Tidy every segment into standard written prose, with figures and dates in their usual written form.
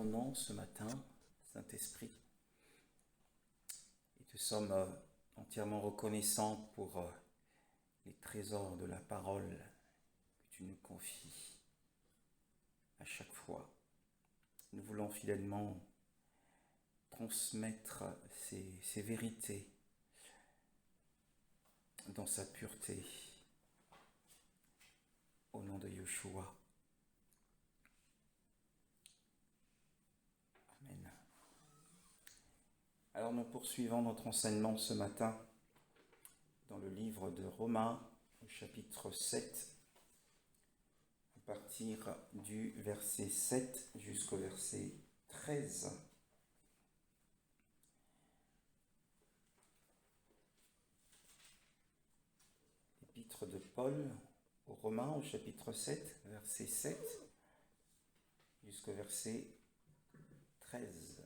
ton nom ce matin, Saint-Esprit. Et te sommes entièrement reconnaissants pour les trésors de la parole que tu nous confies à chaque fois. Nous voulons fidèlement transmettre ces vérités dans sa pureté, au nom de Yeshua. Amen. Alors nous poursuivons notre enseignement ce matin dans le livre de Romains, au chapitre 7, à partir du verset 7 jusqu'au verset 13. Épître de Paul aux Romains, au chapitre 7, verset 7 jusqu'au verset 13.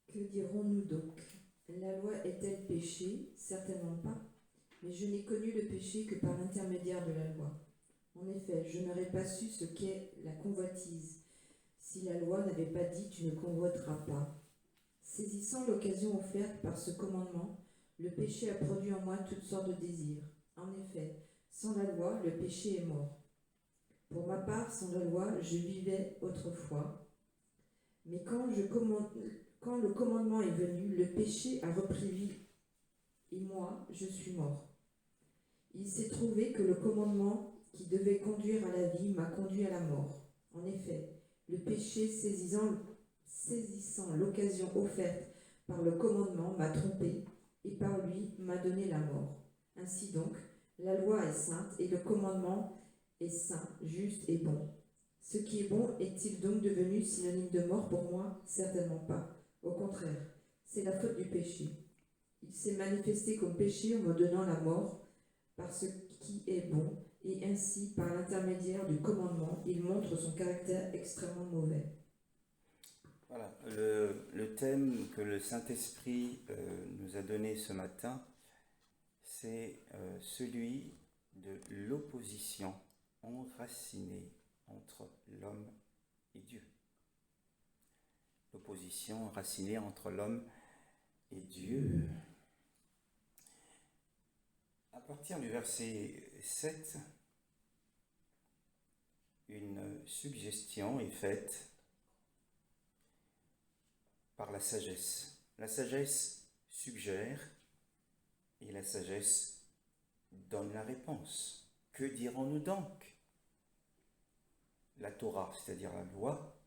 Que dirons-nous donc? La loi est-elle péché? Certainement pas. Mais je n'ai connu le péché que par l'intermédiaire de la loi. En effet, je n'aurais pas su ce qu'est la convoitise, si la loi n'avait pas dit « tu ne convoiteras pas ». Saisissant l'occasion offerte par ce commandement, le péché a produit en moi toutes sortes de désirs. En effet, sans la loi, le péché est mort. Pour ma part, sans la loi, je vivais autrefois. Mais quand le commandement est venu, le péché a repris vie, et moi, je suis mort. Il s'est trouvé que le commandement qui devait conduire à la vie m'a conduit à la mort. En effet, le péché, saisissant l'occasion offerte par le commandement, m'a trompé, et par lui m'a donné la mort. Ainsi donc, la loi est sainte, et le commandement est saint, juste et bon. Ce qui est bon est-il donc devenu synonyme de mort pour moi? Certainement pas. Au contraire, c'est la faute du péché. Il s'est manifesté comme péché en me donnant la mort par ce qui est bon, et ainsi, par l'intermédiaire du commandement, il montre son caractère extrêmement mauvais. Voilà, le thème que le Saint-Esprit nous a donné ce matin, c'est celui de l'opposition enracinée entre l'homme et Dieu. L'opposition enracinée entre l'homme et Dieu. À partir du verset 7, une suggestion est faite par la sagesse. La sagesse suggère et la sagesse donne la réponse. Que dirons-nous donc? La Torah, c'est-à-dire la loi,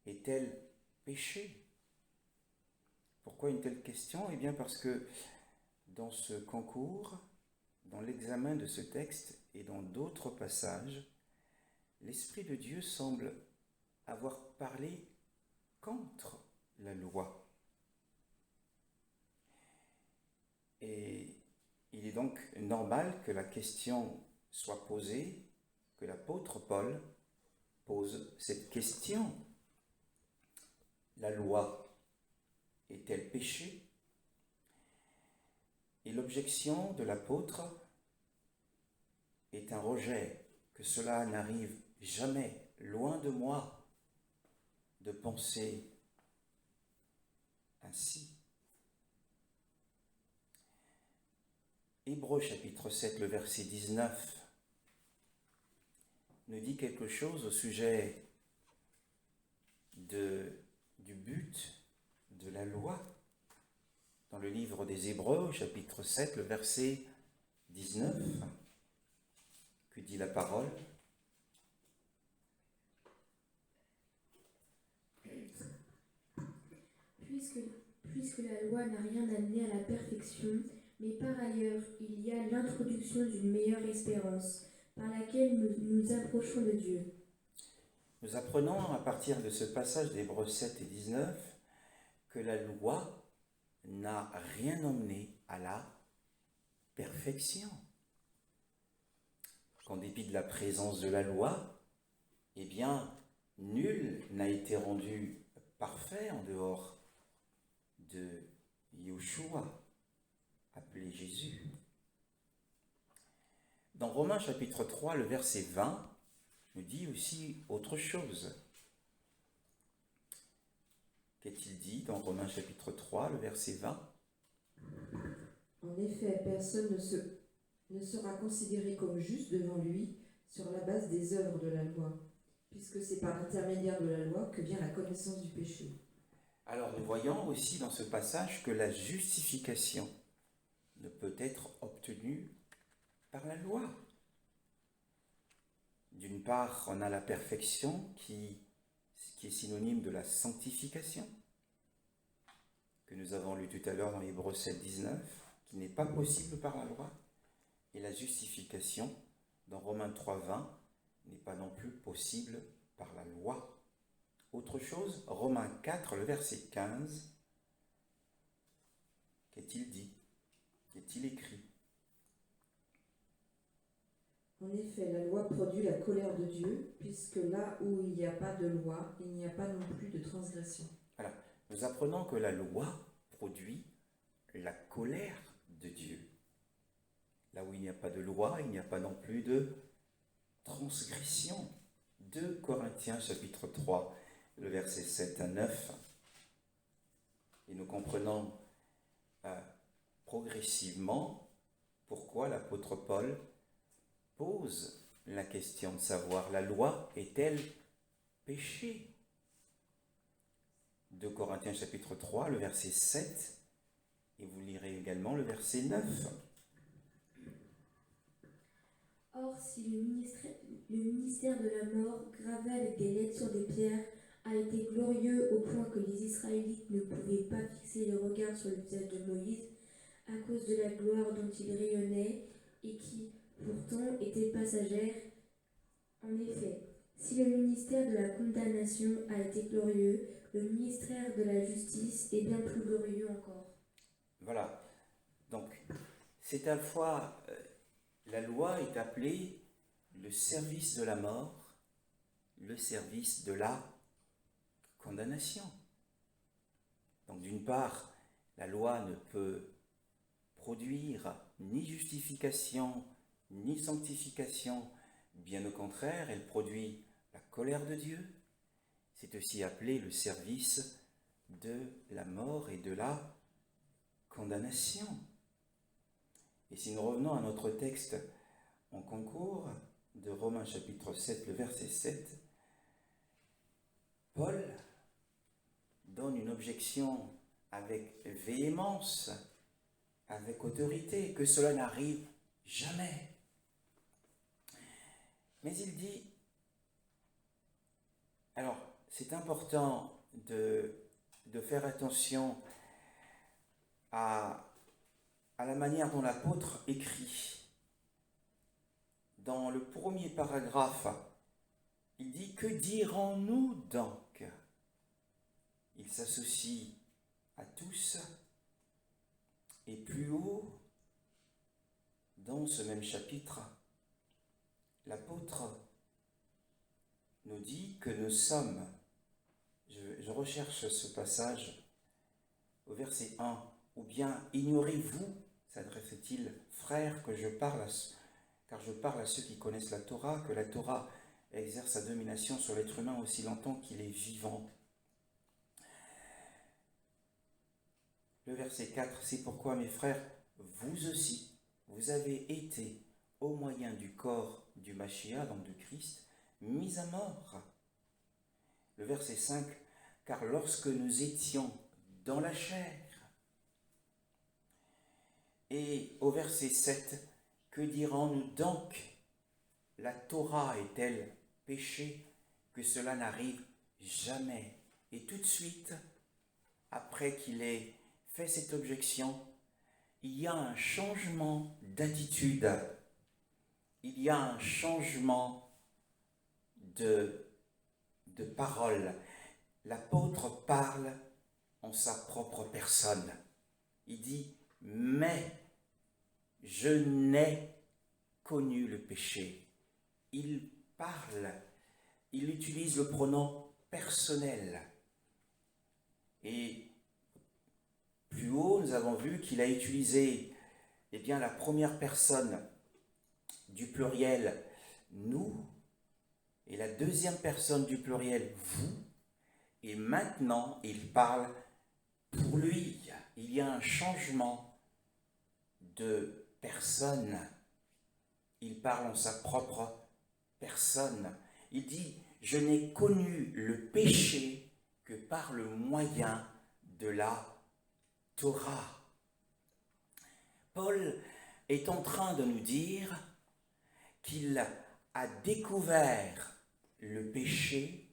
est-elle péché? Pourquoi une telle question? Eh bien parce que dans ce concours, dans l'examen de ce texte et dans d'autres passages, l'Esprit de Dieu semble avoir parlé contre la loi. Et il est donc normal que la question soit posée, que l'apôtre Paul pose cette question. La loi est-elle péché? Et l'objection de l'apôtre est un rejet, que cela n'arrive jamais, loin de moi, de penser ainsi. Hébreux chapitre 7, le verset 19, nous dit quelque chose au sujet du but de la loi. Dans le livre des Hébreux, chapitre 7, le verset 19, que dit la parole? Puisque la loi n'a rien amené à la perfection, mais par ailleurs, il y a l'introduction d'une meilleure espérance, par laquelle nous nous approchons de Dieu. Nous apprenons à partir de ce passage d'Hébreux 7 et 19 que la loi n'a rien emmené à la perfection. Qu'en dépit de la présence de la loi, eh bien, nul n'a été rendu parfait en dehors de Yeshua, appelé Jésus. Dans Romains chapitre 3, le verset 20, nous dit aussi autre chose. Qu'est-il dit dans Romains chapitre 3, le verset 20? En effet, personne ne sera considéré comme juste devant lui sur la base des œuvres de la loi, puisque c'est par l'intermédiaire de la loi que vient la connaissance du péché. Alors nous voyons aussi dans ce passage que la justification ne peut être obtenue par la loi. D'une part, on a la perfection qui est synonyme de la sanctification, que nous avons lu tout à l'heure dans Hébreux 7, 19, qui n'est pas possible par la loi. Et la justification, dans Romains 3, 20, n'est pas non plus possible par la loi. Autre chose, Romains 4, le verset 15, qu'est-il dit? Qu'est-il écrit? En effet, la loi produit la colère de Dieu, puisque là où il n'y a pas de loi, il n'y a pas non plus de transgression. Voilà. Nous apprenons que la loi produit la colère de Dieu. Là où il n'y a pas de loi, il n'y a pas non plus de transgression. 2 Corinthiens chapitre 3, le verset 7 à 9. Et nous comprenons progressivement pourquoi l'apôtre Paul pose la question de savoir la loi est-elle péché? 2 Corinthiens chapitre 3, le verset 7, et vous lirez également le verset 9. Or, si le ministère de la mort, gravé avec des lettres sur des pierres, a été glorieux au point que les Israélites ne pouvaient pas fixer le regard sur le visage de Moïse, à cause de la gloire dont il rayonnait et qui, pourtant, était passagère. En effet, si le ministère de la condamnation a été glorieux, le ministère de la justice est bien plus glorieux encore. Voilà. Donc, c'est à la fois, la loi est appelée le service de la mort, le service de la condamnation. Donc, d'une part, la loi ne peut produire ni justification, ni sanctification. Bien au contraire, elle produit la colère de Dieu. C'est aussi appelé le service de la mort et de la condamnation. Et si nous revenons à notre texte en concours de Romains chapitre 7, le verset 7, Paul donne une objection avec véhémence, avec autorité, que cela n'arrive jamais. Mais il dit, alors c'est important de faire attention à la manière dont l'apôtre écrit. Dans le premier paragraphe, il dit « Que dirons-nous donc ?» Il s'associe à tous. Et plus haut, dans ce même chapitre, l'apôtre nous dit que nous sommes, je recherche ce passage au verset 1, ou bien ignorez-vous, s'adresse-t-il, frères, car je parle à ceux qui connaissent la Torah, que la Torah exerce sa domination sur l'être humain aussi longtemps qu'il est vivant. Le verset 4, c'est pourquoi mes frères, vous aussi, vous avez été, au moyen du corps du Mashiach, donc du Christ, mis à mort. Le verset 5, car lorsque nous étions dans la chair. Et au verset 7, que dirons-nous donc? La Torah est-elle péché? Que cela n'arrive jamais. Et tout de suite, après qu'il ait fait cette objection, il y a un changement d'attitude, il y a un changement de parole. L'apôtre parle en sa propre personne. Il dit « Mais je n'ai connu le péché ». Il parle, il utilise le pronom personnel. Et plus haut, nous avons vu qu'il a utilisé la première personne du pluriel « nous » et la deuxième personne du pluriel « vous ». et maintenant il parle pour lui. Il y a un changement de personne. Il parle en sa propre personne. Il dit, je n'ai connu le péché que par le moyen de la Torah. Paul est en train de nous dire qu'il a découvert le péché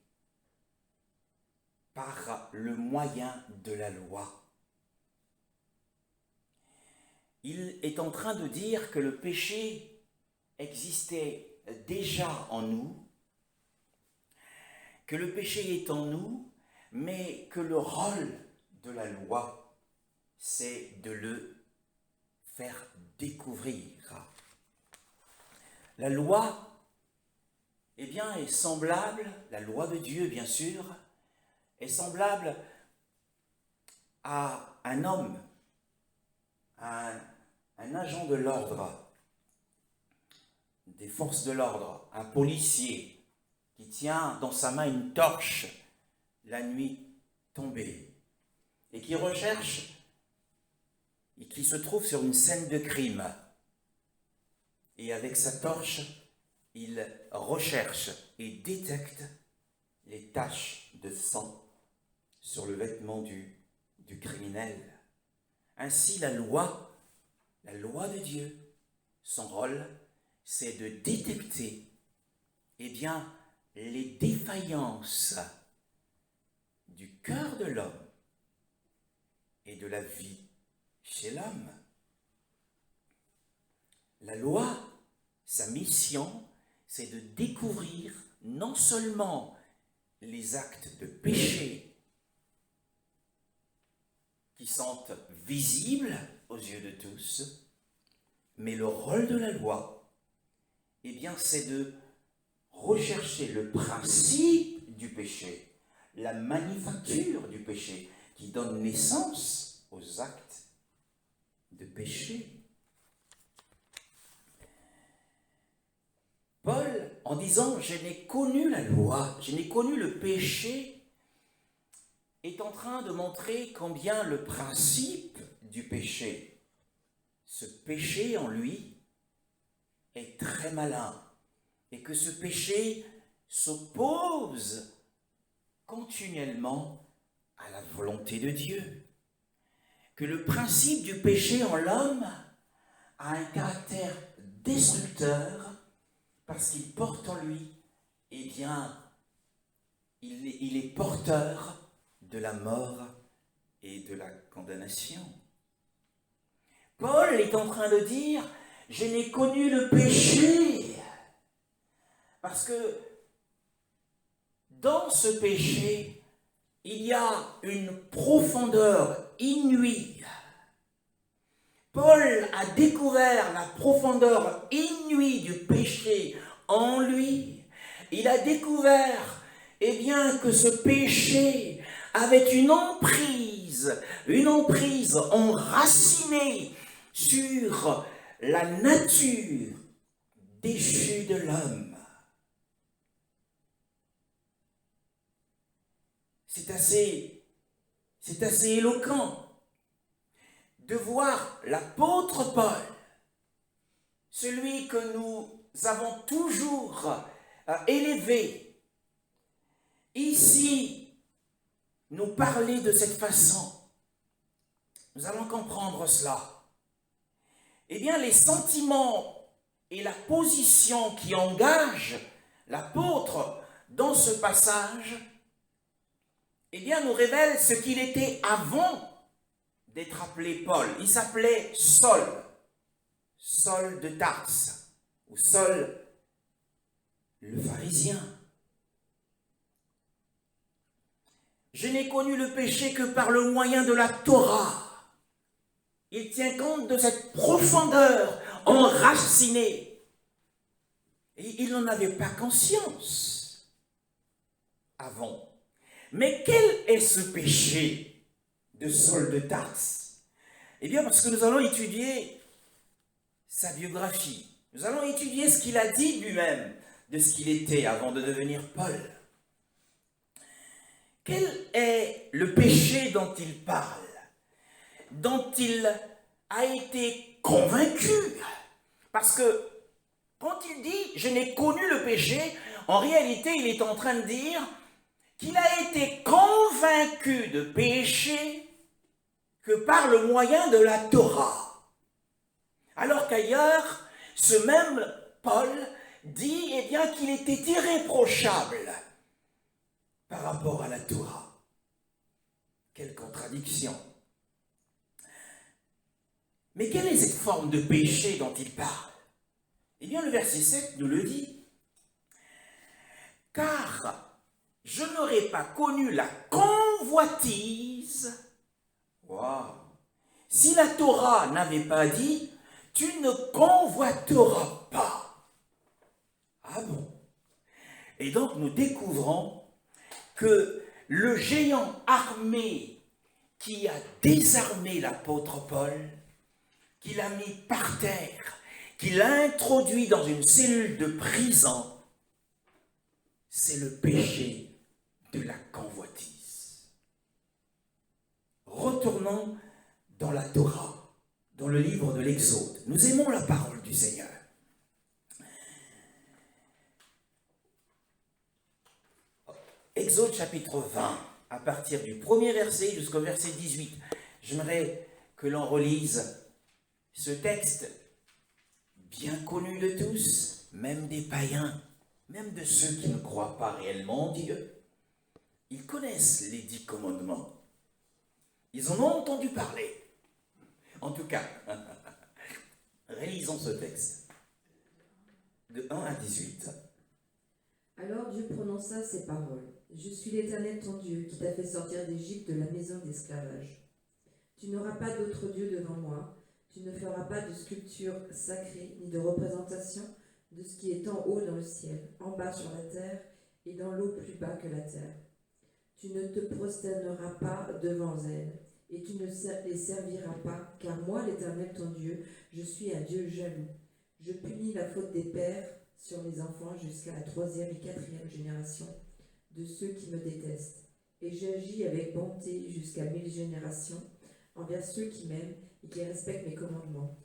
par le moyen de la loi. Il est en train de dire que le péché existait déjà en nous, que le péché est en nous, mais que le rôle de la loi, c'est de le faire découvrir. La loi, eh bien, est semblable, la loi de Dieu, bien sûr, est semblable à un homme, à un agent de l'ordre, des forces de l'ordre, un policier qui tient dans sa main une torche la nuit tombée et qui recherche et qui se trouve sur une scène de crime. Et avec sa torche, il recherche et détecte les taches de sang sur le vêtement du criminel. Ainsi, la loi de Dieu, son rôle, c'est de détecter, eh bien, les défaillances du cœur de l'homme et de la vie chez l'homme. La loi, sa mission, c'est de découvrir non seulement les actes de péché qui sont visibles aux yeux de tous, mais le rôle de la loi, eh bien, c'est de rechercher le principe du péché, la manufacture du péché, qui donne naissance aux actes de péché. Paul, en disant « je n'ai connu la loi, je n'ai connu le péché », est en train de montrer combien le principe du péché, ce péché en lui, est très malin et que ce péché s'oppose continuellement à la volonté de Dieu. Que le principe du péché en l'homme a un caractère destructeur parce qu'il porte en lui, eh bien, il est porteur de la mort et de la condamnation. Paul est en train de dire, je n'ai connu le péché, parce que dans ce péché, il y a une profondeur inouïe. Paul a découvert la profondeur inouïe du péché en lui. Il a découvert, eh bien, que ce péché avait une emprise enracinée sur la nature déchue de l'homme. C'est assez éloquent de voir l'apôtre Paul, celui que nous avons toujours élevé, ici, nous parler de cette façon. Nous allons comprendre cela. Eh bien, les sentiments et la position qui engagent l'apôtre dans ce passage, eh bien, nous révèlent ce qu'il était avant d'être appelé Paul. Il s'appelait Saul de Tarse, ou Saul le pharisien. Je n'ai connu le péché que par le moyen de la Torah. Il tient compte de cette profondeur enracinée. Et il n'en avait pas conscience avant. Mais quel est ce péché de Saul de Tarse? Eh bien, parce que nous allons étudier sa biographie. Nous allons étudier ce qu'il a dit lui-même de ce qu'il était avant de devenir Paul. quel est le péché dont il parle, dont il a été convaincu? Parce que quand il dit « je n'ai connu le péché », en réalité, il est en train de dire qu'il a été convaincu de péché que par le moyen de la Torah. Alors qu'ailleurs, ce même Paul dit eh bien, qu'il était irréprochable par rapport à la Torah. Quelle contradiction! Mais quelle est cette forme de péché dont il parle? Eh bien, le verset 7 nous le dit. « Car je n'aurais pas connu la convoitise. » Waouh! Si la Torah n'avait pas dit « tu ne convoiteras pas ». Ah bon? Et donc nous découvrons que le géant armé qui a désarmé l'apôtre Paul, qui l'a mis par terre, qui l'a introduit dans une cellule de prison, c'est le péché de la convoitise. Retournons dans la Torah, dans le livre de l'Exode. Nous aimons la parole du Seigneur. Exode chapitre 20, à partir du premier verset jusqu'au verset 18. J'aimerais que l'on relise ce texte bien connu de tous, même des païens, même de ceux qui ne croient pas réellement en Dieu. Ils connaissent les 10 commandements. Ils en ont entendu parler. En tout cas, rélisons ce texte. De 1 à 18. Alors Dieu prononça ces paroles. Je suis l'Éternel ton Dieu, qui t'a fait sortir d'Égypte, de la maison d'esclavage. Tu n'auras pas d'autre Dieu devant moi. Tu ne feras pas de sculpture sacrée, ni de représentation de ce qui est en haut dans le ciel, en bas sur la terre, et dans l'eau plus bas que la terre. Tu ne te prosterneras pas devant elles, et tu ne les serviras pas, car moi, l'Éternel ton Dieu, je suis un Dieu jaloux. Je punis la faute des pères sur les enfants jusqu'à la 3e et 4e génération de ceux qui me détestent, et j'agis avec bonté jusqu'à 1000 générations envers ceux qui m'aiment et qui respectent mes commandements.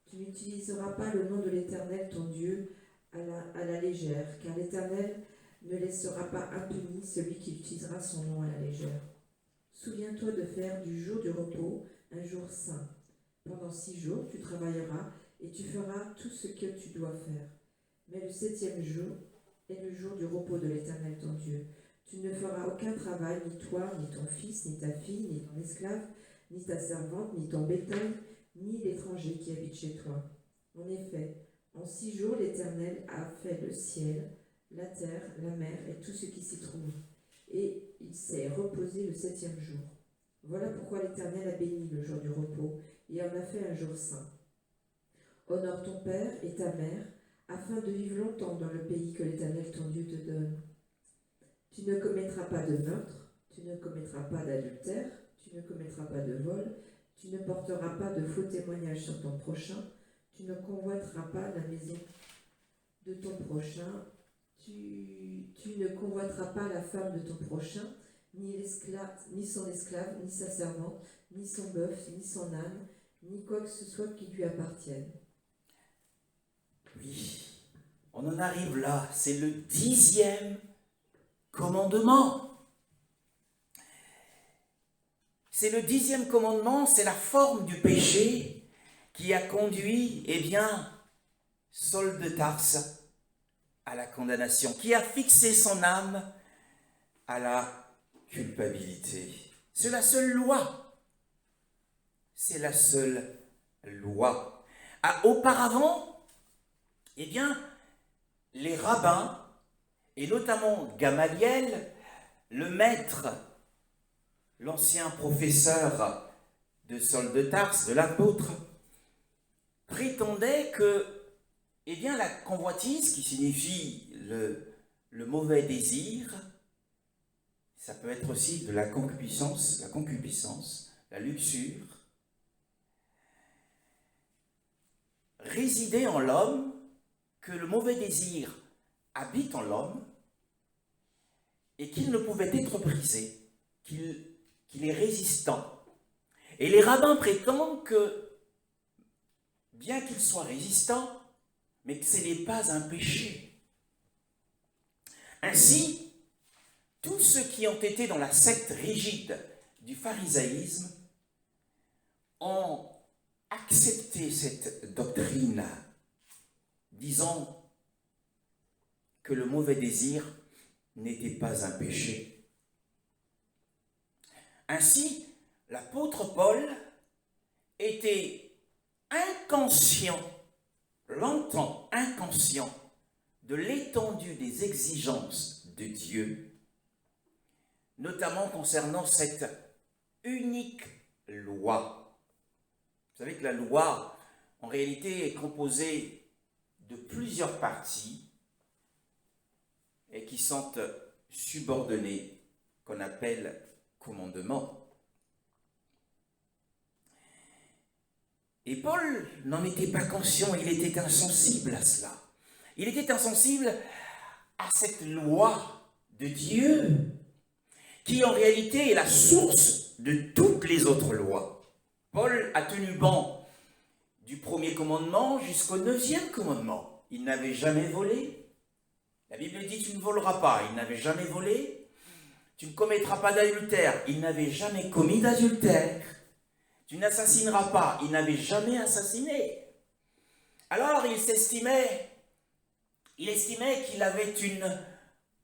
Tu n'utiliseras pas le nom de l'Éternel ton Dieu à la légère, car l'Éternel ne laissera pas impuni celui qui utilisera son nom à la légère. Souviens-toi de faire du jour du repos un jour saint. Pendant 6 jours, tu travailleras et tu feras tout ce que tu dois faire. Mais le 7e jour est le jour du repos de l'Éternel ton Dieu. Tu ne feras aucun travail, ni toi, ni ton fils, ni ta fille, ni ton esclave, ni ta servante, ni ton bétail, ni l'étranger qui habite chez toi. En effet, en 6 jours, l'Éternel a fait le ciel, la terre, la mer et tout ce qui s'y trouve. Et il s'est reposé le 7e jour. Voilà pourquoi l'Éternel a béni le jour du repos et en a fait un jour saint. Honore ton père et ta mère, afin de vivre longtemps dans le pays que l'Éternel ton Dieu te donne. Tu ne commettras pas de meurtre, tu ne commettras pas d'adultère, tu ne commettras pas de vol, tu ne porteras pas de faux témoignages sur ton prochain, tu ne convoiteras pas la maison de ton prochain, tu ne convoiteras pas la femme de ton prochain, ni son esclave, ni sa servante, ni son bœuf, ni son âne, ni quoi que ce soit qui lui appartienne. Oui, on en arrive là, c'est le 10e commandement. C'est le 10e commandement, c'est la forme du péché qui a conduit, eh bien, Saul de Tarse à la condamnation, qui a fixé son âme à la culpabilité. C'est la seule loi. C'est la seule loi. Auparavant, eh bien, les rabbins, et notamment Gamaliel, le maître, l'ancien professeur de Saul de Tarse, de l'apôtre, prétendait que, eh bien, la convoitise, qui signifie le mauvais désir, ça peut être aussi de la concupiscence, la luxure, résidait en l'homme, que le mauvais désir habite en l'homme et qu'il ne pouvait être brisé qu'il est résistant. Et les rabbins prétendent que, bien qu'il soit résistant, mais que ce n'est pas un péché. Ainsi, tous ceux qui ont été dans la secte rigide du pharisaïsme ont accepté cette doctrine, disant que le mauvais désir n'était pas un péché. Ainsi, l'apôtre Paul était inconscient, longtemps inconscient, de l'étendue des exigences de Dieu, notamment concernant cette unique loi. Vous savez que la loi, en réalité, est composée de plusieurs parties et qui sont subordonnées, qu'on appelle commandements. Et Paul n'en était pas conscient, il était insensible à cela. Il était insensible à cette loi de Dieu, qui en réalité est la source de toutes les autres lois. Paul a tenu bon du premier commandement jusqu'au 9e commandement. Il n'avait jamais volé. La Bible dit tu ne voleras pas. Il n'avait jamais volé. Tu ne commettras pas d'adultère. Il n'avait jamais commis d'adultère. Tu n'assassineras pas. Il n'avait jamais assassiné. Alors il estimait qu'il avait une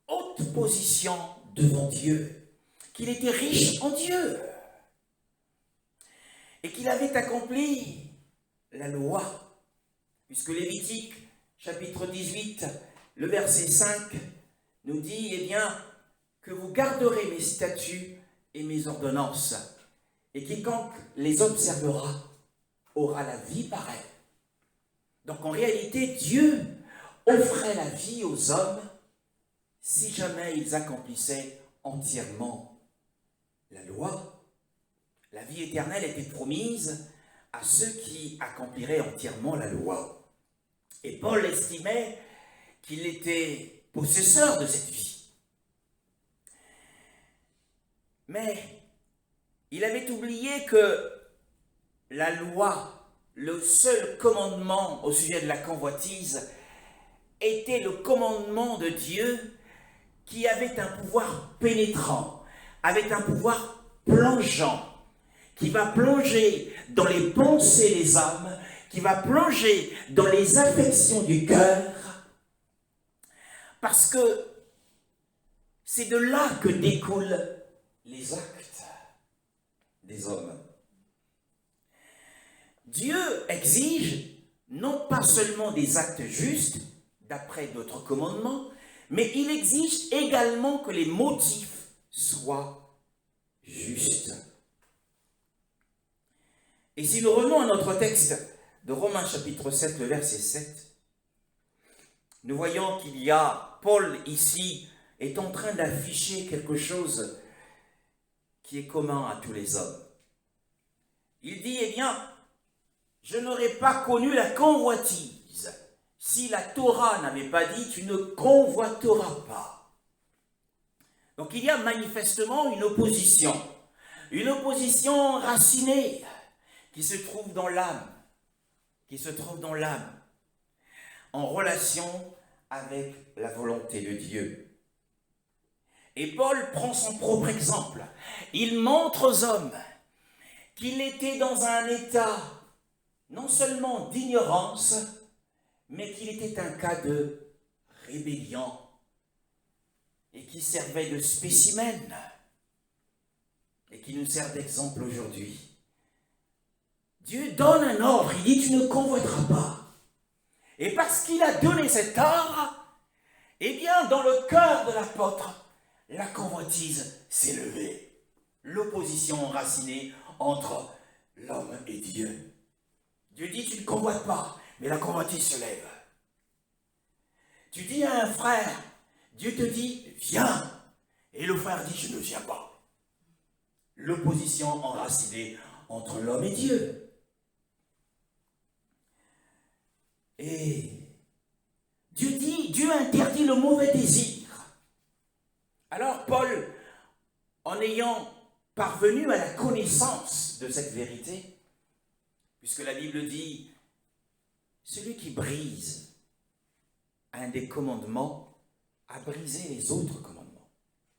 haute position devant Dieu, qu'il était riche en Dieu et qu'il avait accompli la loi, puisque Lévitique, chapitre 18, le verset 5, nous dit, eh bien, que vous garderez mes statuts et mes ordonnances, et quiconque les observera aura la vie par elle. Donc en réalité, Dieu offrait la vie aux hommes si jamais ils accomplissaient entièrement la loi. La vie éternelle était promise à ceux qui accompliraient entièrement la loi. Et Paul estimait qu'il était possesseur de cette vie. Mais il avait oublié que la loi, le seul commandement au sujet de la convoitise, était le commandement de Dieu qui avait un pouvoir pénétrant, avait un pouvoir plongeant, qui va plonger dans les pensées des hommes, qui va plonger dans les affections du cœur, parce que c'est de là que découlent les actes des hommes. Dieu exige non pas seulement des actes justes, d'après d'autres commandements, mais il exige également que les motifs soient justes. Et si nous revenons à notre texte de Romains chapitre 7, le verset 7, nous voyons qu'il y a, Paul ici est en train d'afficher quelque chose qui est commun à tous les hommes. Il dit, eh bien, je n'aurais pas connu la convoitise si la Torah n'avait pas dit, tu ne convoiteras pas. Donc il y a manifestement une opposition racinée qui se trouve dans l'âme, en relation avec la volonté de Dieu. Et Paul prend son propre exemple. Il montre aux hommes qu'il était dans un état non seulement d'ignorance, mais qu'il était un cas de rébellion et qui servait de spécimen et qui nous sert d'exemple aujourd'hui. Dieu donne un ordre, il dit tu ne convoiteras pas. Et parce qu'il a donné cet ordre, eh bien dans le cœur de l'apôtre, la convoitise s'est levée. L'opposition enracinée entre l'homme et Dieu. Dieu dit tu ne convoites pas, mais la convoitise se lève. Tu dis à un frère, Dieu te dit viens, et le frère dit je ne viens pas. L'opposition enracinée entre l'homme et Dieu. Et Dieu interdit le mauvais désir. Alors Paul, en ayant parvenu à la connaissance de cette vérité, puisque la Bible dit, celui qui brise un des commandements a brisé les autres commandements,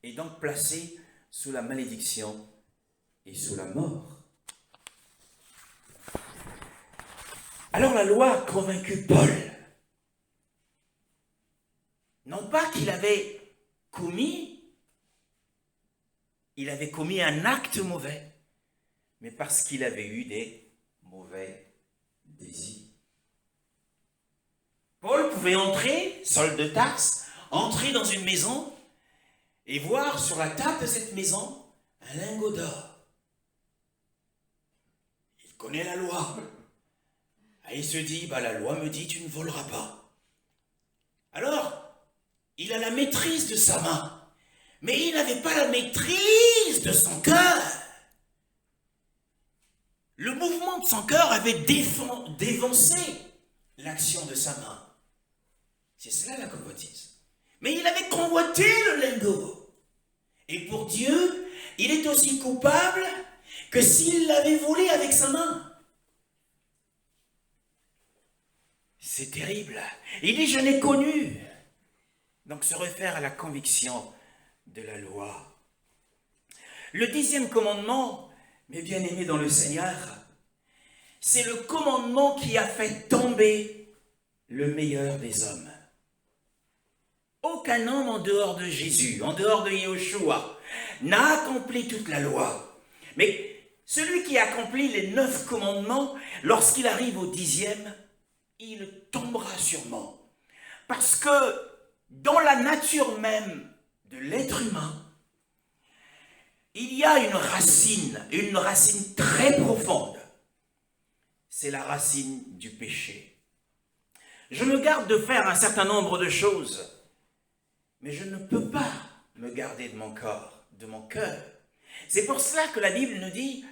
et donc placé sous la malédiction et sous la mort. Alors la loi a convaincu Paul, non pas qu'il avait commis un acte mauvais, mais parce qu'il avait eu des mauvais désirs. Paul pouvait entrer, Saul de Tarse, entrer dans une maison et voir sur la table de cette maison un lingot d'or. Il connaît la loi. Et il se dit, la loi me dit, tu ne voleras pas. Alors, il a la maîtrise de sa main, mais il n'avait pas la maîtrise de son cœur. Le mouvement de son cœur avait dévancé l'action de sa main. C'est cela la convoitise. Mais il avait convoité le lingot. Et pour Dieu, il est aussi coupable que s'il l'avait volé avec sa main. C'est terrible. Il dit, je n'ai connu. Donc se réfère à la conviction de la loi. Le 10e commandement, mes bien-aimés dans le Seigneur, c'est le commandement qui a fait tomber le meilleur des hommes. Aucun homme en dehors de Jésus, en dehors de Yahushua, n'a accompli toute la loi. Mais celui qui accomplit les 9 commandements, lorsqu'il arrive au 10e, il tombera sûrement. Parce que dans la nature même de l'être humain, il y a une racine très profonde. C'est la racine du péché. Je me garde de faire un certain nombre de choses, mais je ne peux pas me garder de mon corps, de mon cœur. C'est pour cela que la Bible nous dit,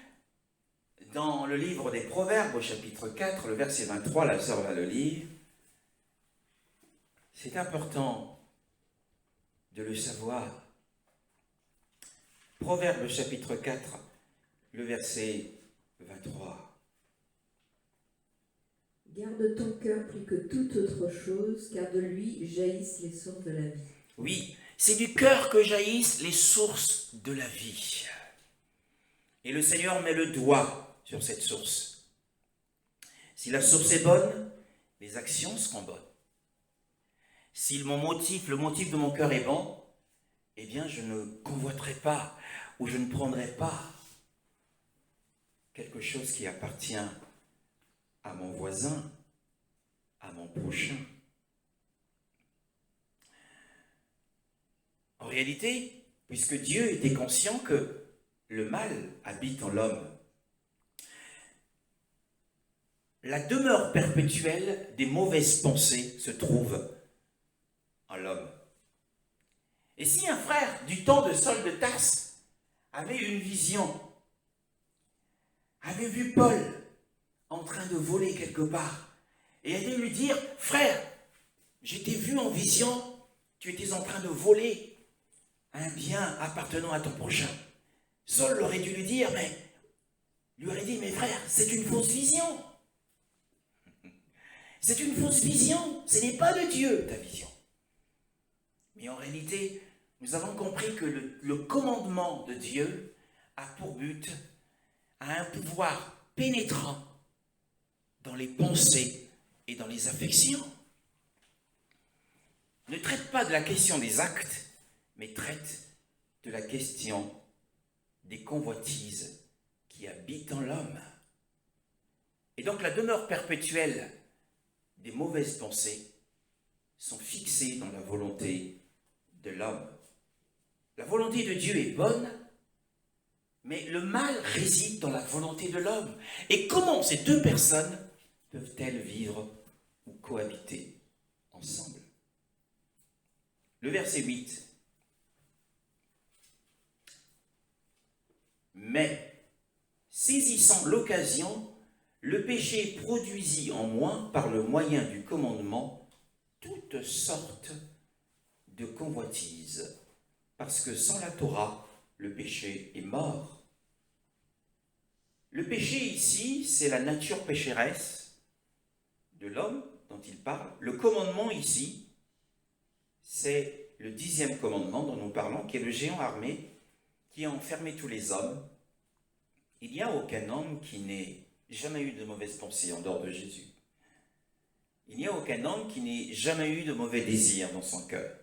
dans le livre des Proverbes, au chapitre 4, le verset 23, la sœur va le lire, c'est important de le savoir. Proverbes, chapitre 4, le verset 23. Garde ton cœur plus que toute autre chose, car de lui jaillissent les sources de la vie. Oui, c'est du cœur que jaillissent les sources de la vie. Et le Seigneur met le doigt sur cette source. Si la source est bonne, les actions seront bonnes. Si le motif de mon cœur est bon, eh bien je ne convoiterai pas ou je ne prendrai pas quelque chose qui appartient à mon voisin, à mon prochain. En réalité, puisque Dieu était conscient que le mal habite en l'homme, la demeure perpétuelle des mauvaises pensées se trouve en l'homme. Et si un frère du temps de Saul de Tarse avait une vision, avait vu Paul en train de voler quelque part, et allait lui dire, frère, je t'ai vu en vision, tu étais en train de voler un bien appartenant à ton prochain. Saul aurait dû lui dire, lui aurait dit, mais frère, c'est une fausse vision. C'est une fausse vision, ce n'est pas de Dieu ta vision. Mais en réalité, nous avons compris que le commandement de Dieu a pour but, a un pouvoir pénétrant dans les pensées et dans les affections. Ne traite pas de la question des actes, mais traite de la question des convoitises qui habitent en l'homme. Et donc la demeure perpétuelle des mauvaises pensées sont fixées dans la volonté de l'homme. La volonté de Dieu est bonne, mais le mal réside dans la volonté de l'homme. Et comment ces deux personnes peuvent-elles vivre ou cohabiter ensemble? Le verset 8. Mais, saisissant l'occasion, le péché produisit en moi, par le moyen du commandement, toutes sortes de convoitises, parce que sans la Torah, le péché est mort. Le péché ici, c'est la nature pécheresse de l'homme dont il parle. Le commandement ici, c'est le 10e commandement dont nous parlons, qui est le géant armé qui a enfermé tous les hommes. Il n'y a aucun homme qui n'ait jamais eu de mauvaises pensées en dehors de Jésus. Il n'y a aucun homme qui n'ait jamais eu de mauvais désirs dans son cœur.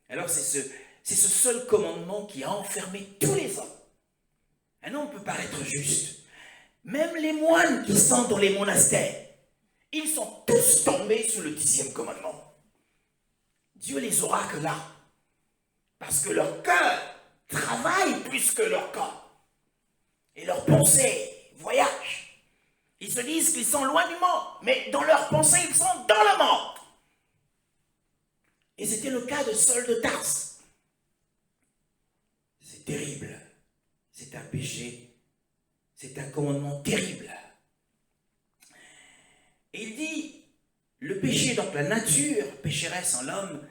Alors c'est ce seul commandement qui a enfermé tous les hommes. Un homme peut paraître juste. Même les moines qui sont dans les monastères, ils sont tous tombés sous le 10e commandement. Dieu les aura que là. Parce que leur cœur travaille plus que leur corps. Et leurs pensées voyagent. Ils se disent qu'ils sont loin du mort, mais dans leurs pensées, ils sont dans la mort. Et c'était le cas de Saul de Tarse. C'est terrible. C'est un péché. C'est un commandement terrible. Et il dit, le péché, donc la nature pécheresse en l'homme,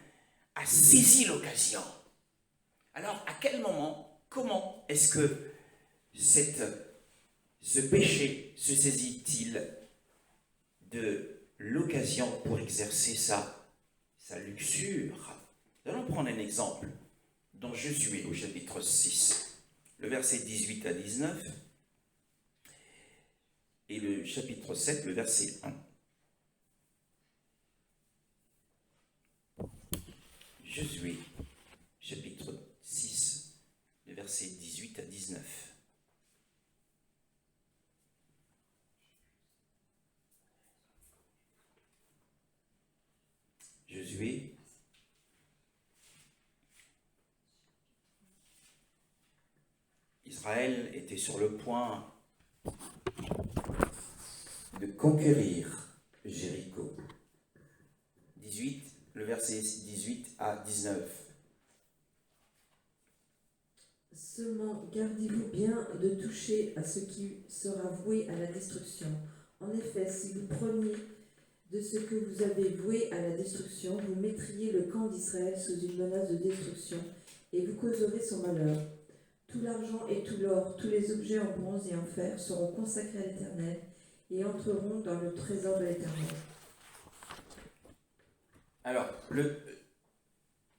a saisi l'occasion. Alors, à quel moment, comment est-ce que ce péché se saisit-il de l'occasion pour exercer sa luxure? Nous allons prendre un exemple dans Josué au chapitre 6, le verset 18 à 19, et le chapitre 7, le verset 1. Josué, chapitre 6, le verset 18 à 19. Josué, Israël était sur le point de conquérir Jéricho. 18, le verset 18 à 19. Seulement, gardez-vous bien de toucher à ce qui sera voué à la destruction. En effet, si vous preniez de ce que vous avez voué à la destruction, vous mettriez le camp d'Israël sous une menace de destruction, et vous causerez son malheur. Tout l'argent et tout l'or, tous les objets en bronze et en fer seront consacrés à l'Éternel, et entreront dans le trésor de l'Éternel. Alors,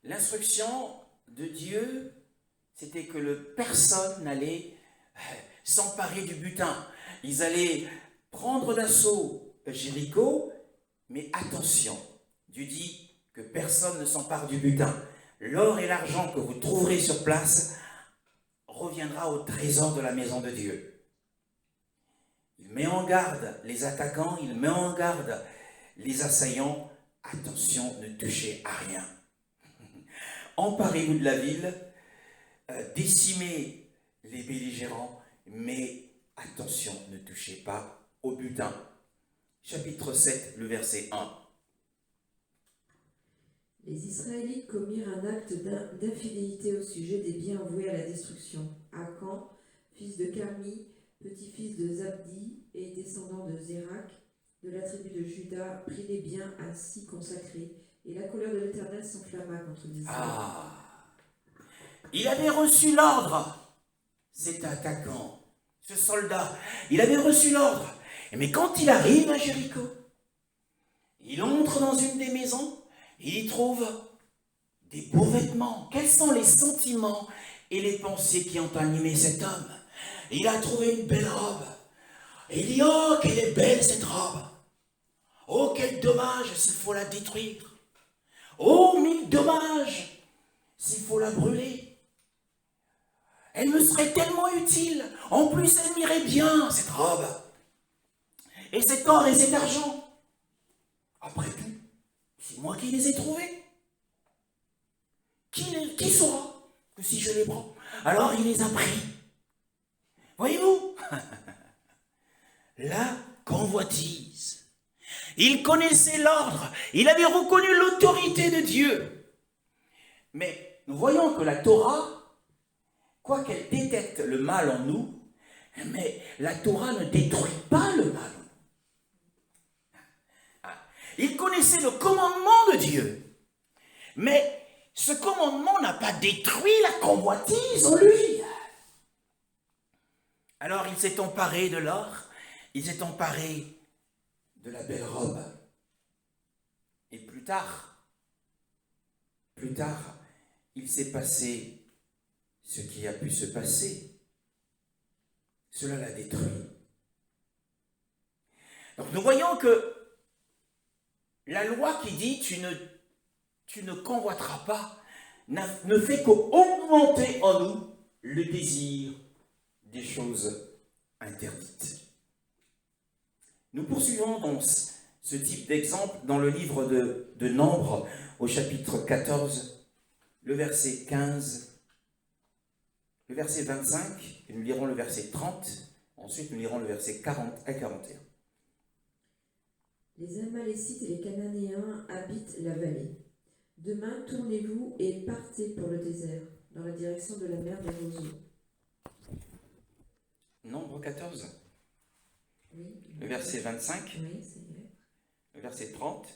l'instruction de Dieu, c'était que personne n'allait s'emparer du butin. Ils allaient prendre d'assaut Jéricho, mais attention, Dieu dit que personne ne s'empare du butin. L'or et l'argent que vous trouverez sur place reviendra au trésor de la maison de Dieu. Il met en garde les attaquants, il met en garde les assaillants. Attention, ne touchez à rien. Emparez-vous de la ville, décimez les belligérants, mais attention, ne touchez pas au butin. Chapitre 7, le verset 1. Les Israélites commirent un acte d'infidélité au sujet des biens voués à la destruction. Akan, fils de Carmi, petit-fils de Zabdi et descendant de Zérak, de la tribu de Juda, prit les biens ainsi consacrés, et la colère de l'Éternel s'enflamma contre les Israélites. Il avait reçu l'ordre, cet attaquant, ce soldat, il avait reçu l'ordre. Mais quand il arrive à Jéricho, il entre dans une des maisons, et il trouve des beaux vêtements. Quels sont les sentiments et les pensées qui ont animé cet homme? Il a trouvé une belle robe. Et il dit, oh, qu'elle est belle cette robe. Oh, quel dommage s'il faut la détruire. Oh, mille dommages s'il faut la brûler. Elle me serait tellement utile. En plus, elle m'irait bien, cette robe. Et cet or et cet argent. Après tout, c'est moi qui les ai trouvés. Qui saura que si je les prends? Alors il les a pris. Voyez-vous? La convoitise. Il connaissait l'ordre. Il avait reconnu l'autorité de Dieu. Mais nous voyons que la Torah, quoi qu'elle détecte le mal en nous, mais la Torah ne détruit pas le mal. Il connaissait le commandement de Dieu. Mais ce commandement n'a pas détruit la convoitise en lui. Alors il s'est emparé de l'or, il s'est emparé de la belle robe. Et plus tard, il s'est passé ce qui a pu se passer. Cela l'a détruit. Donc nous voyons que la loi qui dit tu ne convoiteras pas ne fait qu'augmenter en nous le désir des choses interdites. Nous poursuivons donc ce type d'exemple dans le livre de Nombres au chapitre 14, le verset 15, le verset 25, et nous lirons le verset 30, ensuite nous lirons le verset 40 à 41. Les Amalécites et les Cananéens habitent la vallée. Demain, tournez-vous et partez pour le désert, dans la direction de la mer de Roseau. Nombre 14, Oui. le verset 25, Oui, Seigneur. le verset 30.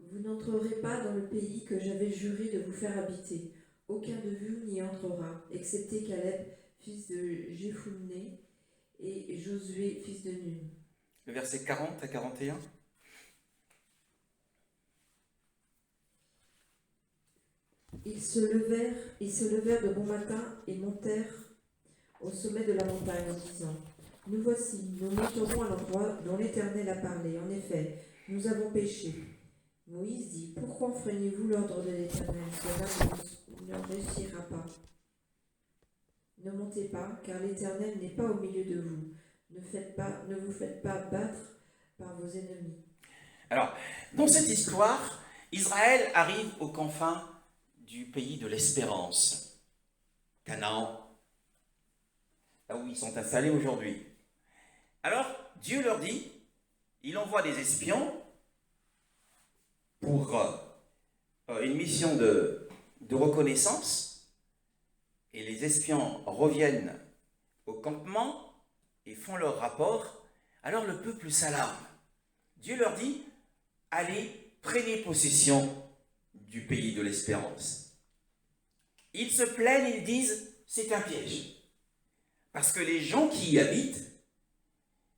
Vous n'entrerez pas dans le pays que j'avais juré de vous faire habiter. Aucun de vous n'y entrera, excepté Caleb, fils de Jéphounné, et Josué, fils de Nun. Le verset 40 à 41. Ils se levèrent de bon matin et montèrent au sommet de la montagne en disant : Nous voici, nous monterons à l'endroit dont l'Éternel a parlé. En effet, nous avons péché. Moïse dit : Pourquoi enfreignez-vous l'ordre de l'Éternel ? Cela ne réussira pas. Ne montez pas, car l'Éternel n'est pas au milieu de vous. Ne vous faites pas battre par vos ennemis. Alors, dans cette histoire, Israël arrive aux confins du pays de l'espérance, Canaan, là où ils sont installés aujourd'hui. Alors, Dieu leur dit, il envoie des espions pour une mission de reconnaissance, et les espions reviennent au campement et font leur rapport. Alors le peuple s'alarme. Dieu leur dit, allez, prenez possession du pays de l'espérance. Ils se plaignent, ils disent, c'est un piège. Parce que les gens qui y habitent,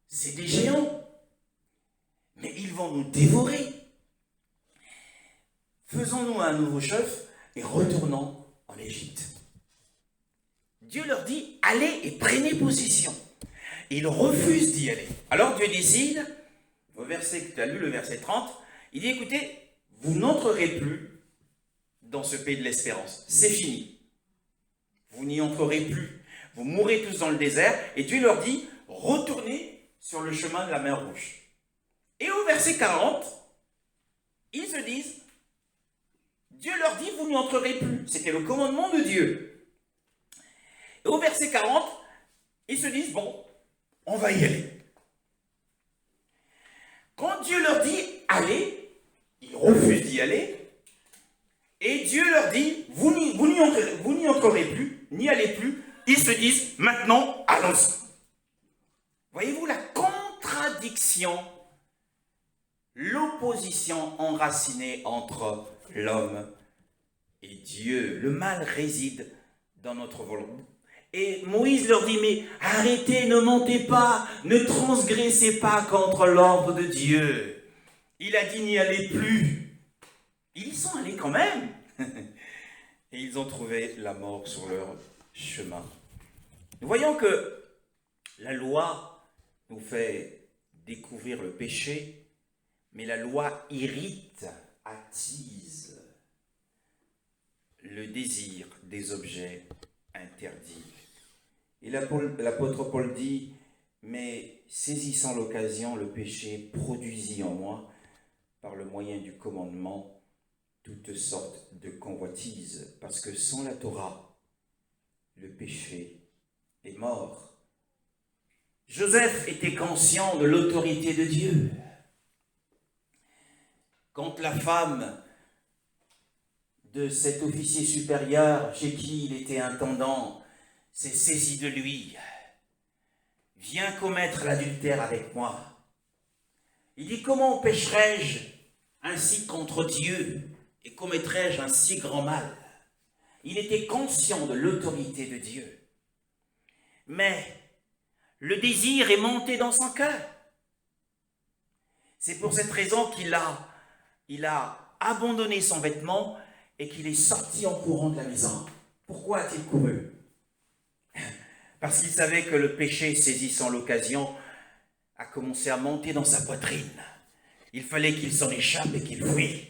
c'est des géants. Mais ils vont nous dévorer. Faisons-nous un nouveau chef et retournons en Égypte. Dieu leur dit, allez et prenez possession. Ils refusent d'y aller. Alors Dieu décide, au verset que tu as lu, le verset 30, il dit, écoutez, vous n'entrerez plus dans ce pays de l'espérance. C'est fini. Vous n'y entrerez plus. Vous mourrez tous dans le désert. Et Dieu leur dit, retournez sur le chemin de la mer Rouge. Et au verset 40, ils se disent, Dieu leur dit, vous n'y entrerez plus. C'était le commandement de Dieu. Et au verset 40, ils se disent, bon, on va y aller. Quand Dieu leur dit, allez, ils refusent d'y aller. Et Dieu leur dit, vous n'y entrerez plus, n'y allez plus. Ils se disent, maintenant, allons-y. Voyez-vous la contradiction, l'opposition enracinée entre l'homme et Dieu. Le mal réside dans notre volonté. Et Moïse leur dit, mais arrêtez, ne montez pas, ne transgressez pas contre l'ordre de Dieu. Il a dit, n'y allez plus. Ils y sont allés quand même. Et ils ont trouvé la mort sur leur chemin. Nous voyons que la loi nous fait découvrir le péché, mais la loi irrite, attise le désir des objets interdits. Et l'apôtre Paul dit, mais saisissant l'occasion, le péché produisit en moi, par le moyen du commandement, toutes sortes de convoitises, parce que sans la Torah, le péché est mort. Joseph était conscient de l'autorité de Dieu. Quand la femme de cet officier supérieur, chez qui il était intendant, s'est saisie de lui, viens commettre l'adultère avec moi. Il dit, comment pécherais-je ainsi contre Dieu et commettrais-je un si grand mal? Il était conscient de l'autorité de Dieu. mais le désir est monté dans son cœur. C'est pour cette raison qu'il a abandonné son vêtement et qu'il est sorti en courant de la maison. Pourquoi a-t-il couru? Parce qu'il savait que le péché, saisissant l'occasion, a commencé à monter dans sa poitrine. Il fallait qu'il s'en échappe et qu'il fuit.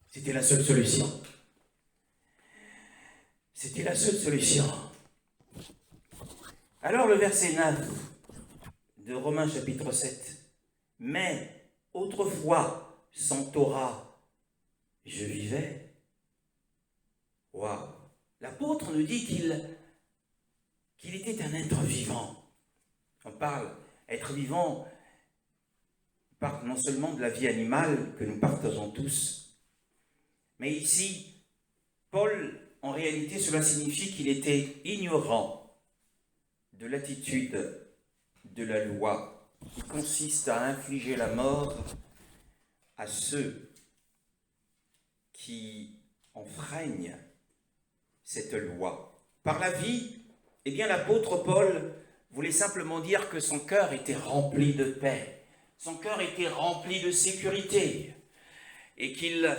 C'était la seule solution. C'était la seule solution. Alors le verset 9 de Romains chapitre 7. Mais autrefois, sans Torah, je vivais. Waouh! L'apôtre nous dit qu'il était un être vivant. On parle, être vivant, on parle non seulement de la vie animale que nous partageons tous, mais ici, Paul, en réalité, cela signifie qu'il était ignorant de l'attitude de la loi qui consiste à infliger la mort à ceux qui enfreignent cette loi. Par la vie, eh bien, l'apôtre Paul voulait simplement dire que son cœur était rempli de paix, son cœur était rempli de sécurité, et qu'il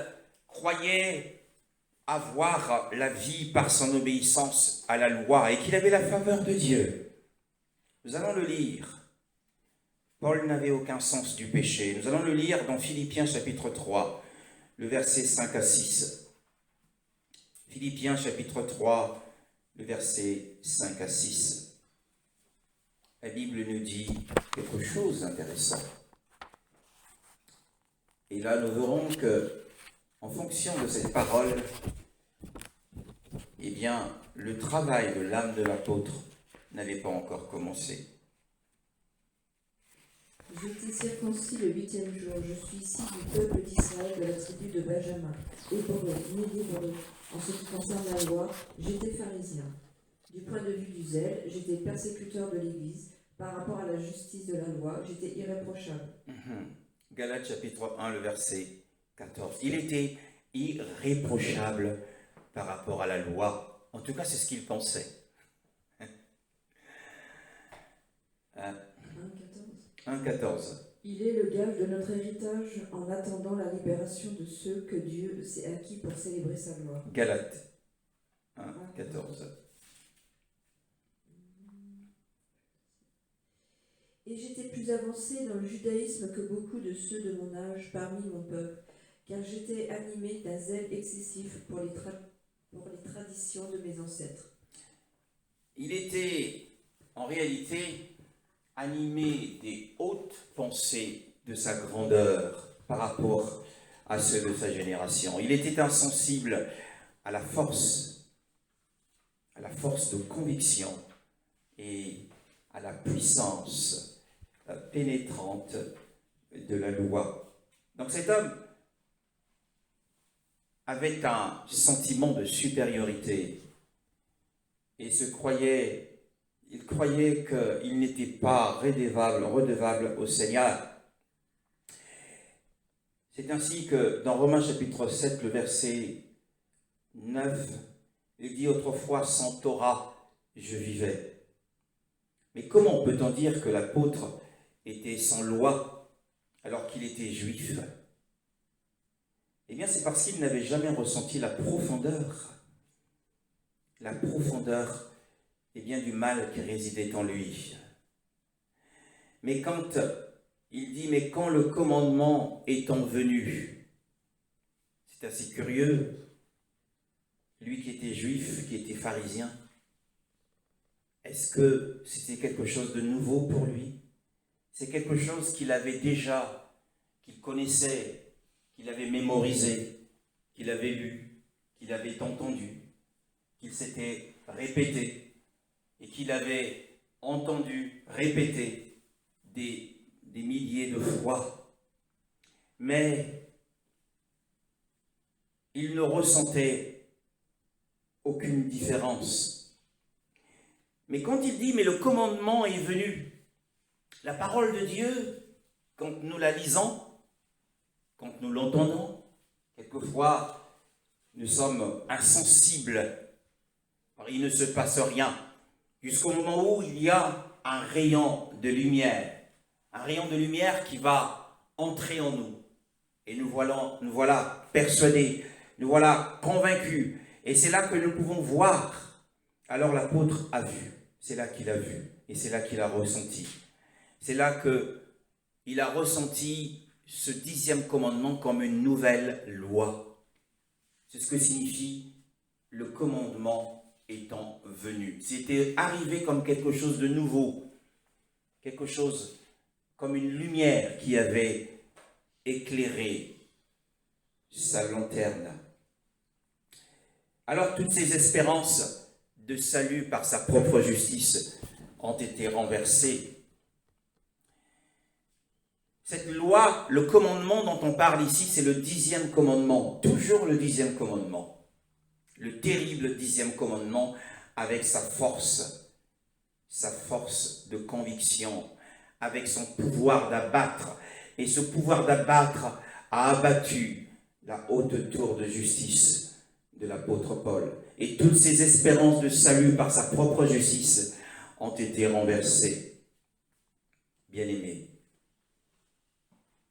croyait avoir la vie par son obéissance à la loi, et qu'il avait la faveur de Dieu. Nous allons le lire. Paul n'avait aucun sens du péché. Nous allons le lire dans Philippiens chapitre 3, le verset 5 à 6. Philippiens chapitre 3, le verset 5 à 6. La Bible nous dit quelque chose d'intéressant. Et là, nous verrons que, en fonction de cette parole, eh bien, le travail de l'âme de l'apôtre n'avait pas encore commencé. J'étais circoncis le 8e jour. Je suis ici du peuple d'Israël, de la tribu de Benjamin, hébreu, né d'hébreu. En ce qui concerne la loi, j'étais pharisien. Du point de vue du zèle, j'étais persécuteur de l'Église. Par rapport à la justice de la loi, j'étais irréprochable. Galates chapitre 1, le verset 14. Il était irréprochable par rapport à la loi. En tout cas, c'est ce qu'il pensait. 1,14. Il est le gage de notre héritage en attendant la libération de ceux que Dieu s'est acquis pour célébrer sa gloire. Galates 1,14. Et j'étais plus avancé dans le judaïsme que beaucoup de ceux de mon âge parmi mon peuple, car j'étais animé d'un zèle excessif pour les traditions de mes ancêtres. Il était, en réalité, animé des hautes pensées de sa grandeur par rapport à ceux de sa génération. Il était insensible à la force de conviction et à la puissance pénétrante de la loi. Donc cet homme avait un sentiment de supériorité et il croyait qu'il n'était pas redevable au Seigneur. C'est ainsi que dans Romains chapitre 7, le verset 9, il dit « Autrefois, sans Torah, je vivais ». Mais comment peut-on dire que l'apôtre était sans loi alors qu'il était juif? Eh bien, c'est parce qu'il n'avait jamais ressenti la profondeur eh bien, du mal qui résidait en lui. Mais quand il dit « Mais quand le commandement étant venu », c'est assez curieux, lui qui était juif, qui était pharisien, est-ce que c'était quelque chose de nouveau pour lui? C'est quelque chose qu'il avait déjà, qu'il connaissait, qu'il avait mémorisé, qu'il avait lu, qu'il avait entendu, qu'il s'était répété et qu'il avait entendu répéter des milliers de fois. Mais il ne ressentait aucune différence. Mais quand il dit « mais le commandement est venu », la parole de Dieu, quand nous la lisons, quand nous l'entendons, quelquefois nous sommes insensibles. Alors, il ne se passe rien. jusqu'au moment où il y a un rayon de lumière qui va entrer en nous. Et nous voilà persuadés, nous voilà convaincus. Et c'est là que nous pouvons voir. Alors l'apôtre a vu, c'est là qu'il a vu, et c'est là qu'il a ressenti. C'est là qu'il a ressenti ce 10e commandement comme une nouvelle loi. C'est ce que signifie le commandement étant venu. C'était arrivé comme quelque chose de nouveau, quelque chose comme une lumière qui avait éclairé sa lanterne. Alors toutes ces espérances de salut par sa propre justice ont été renversées. Cette loi, le commandement dont on parle ici, c'est le 10e commandement, toujours le 10e commandement. Le terrible 10e commandement avec sa force de conviction, avec son pouvoir d'abattre. Et ce pouvoir d'abattre a abattu la haute tour de justice de l'apôtre Paul. Et toutes ses espérances de salut par sa propre justice ont été renversées. Bien-aimés,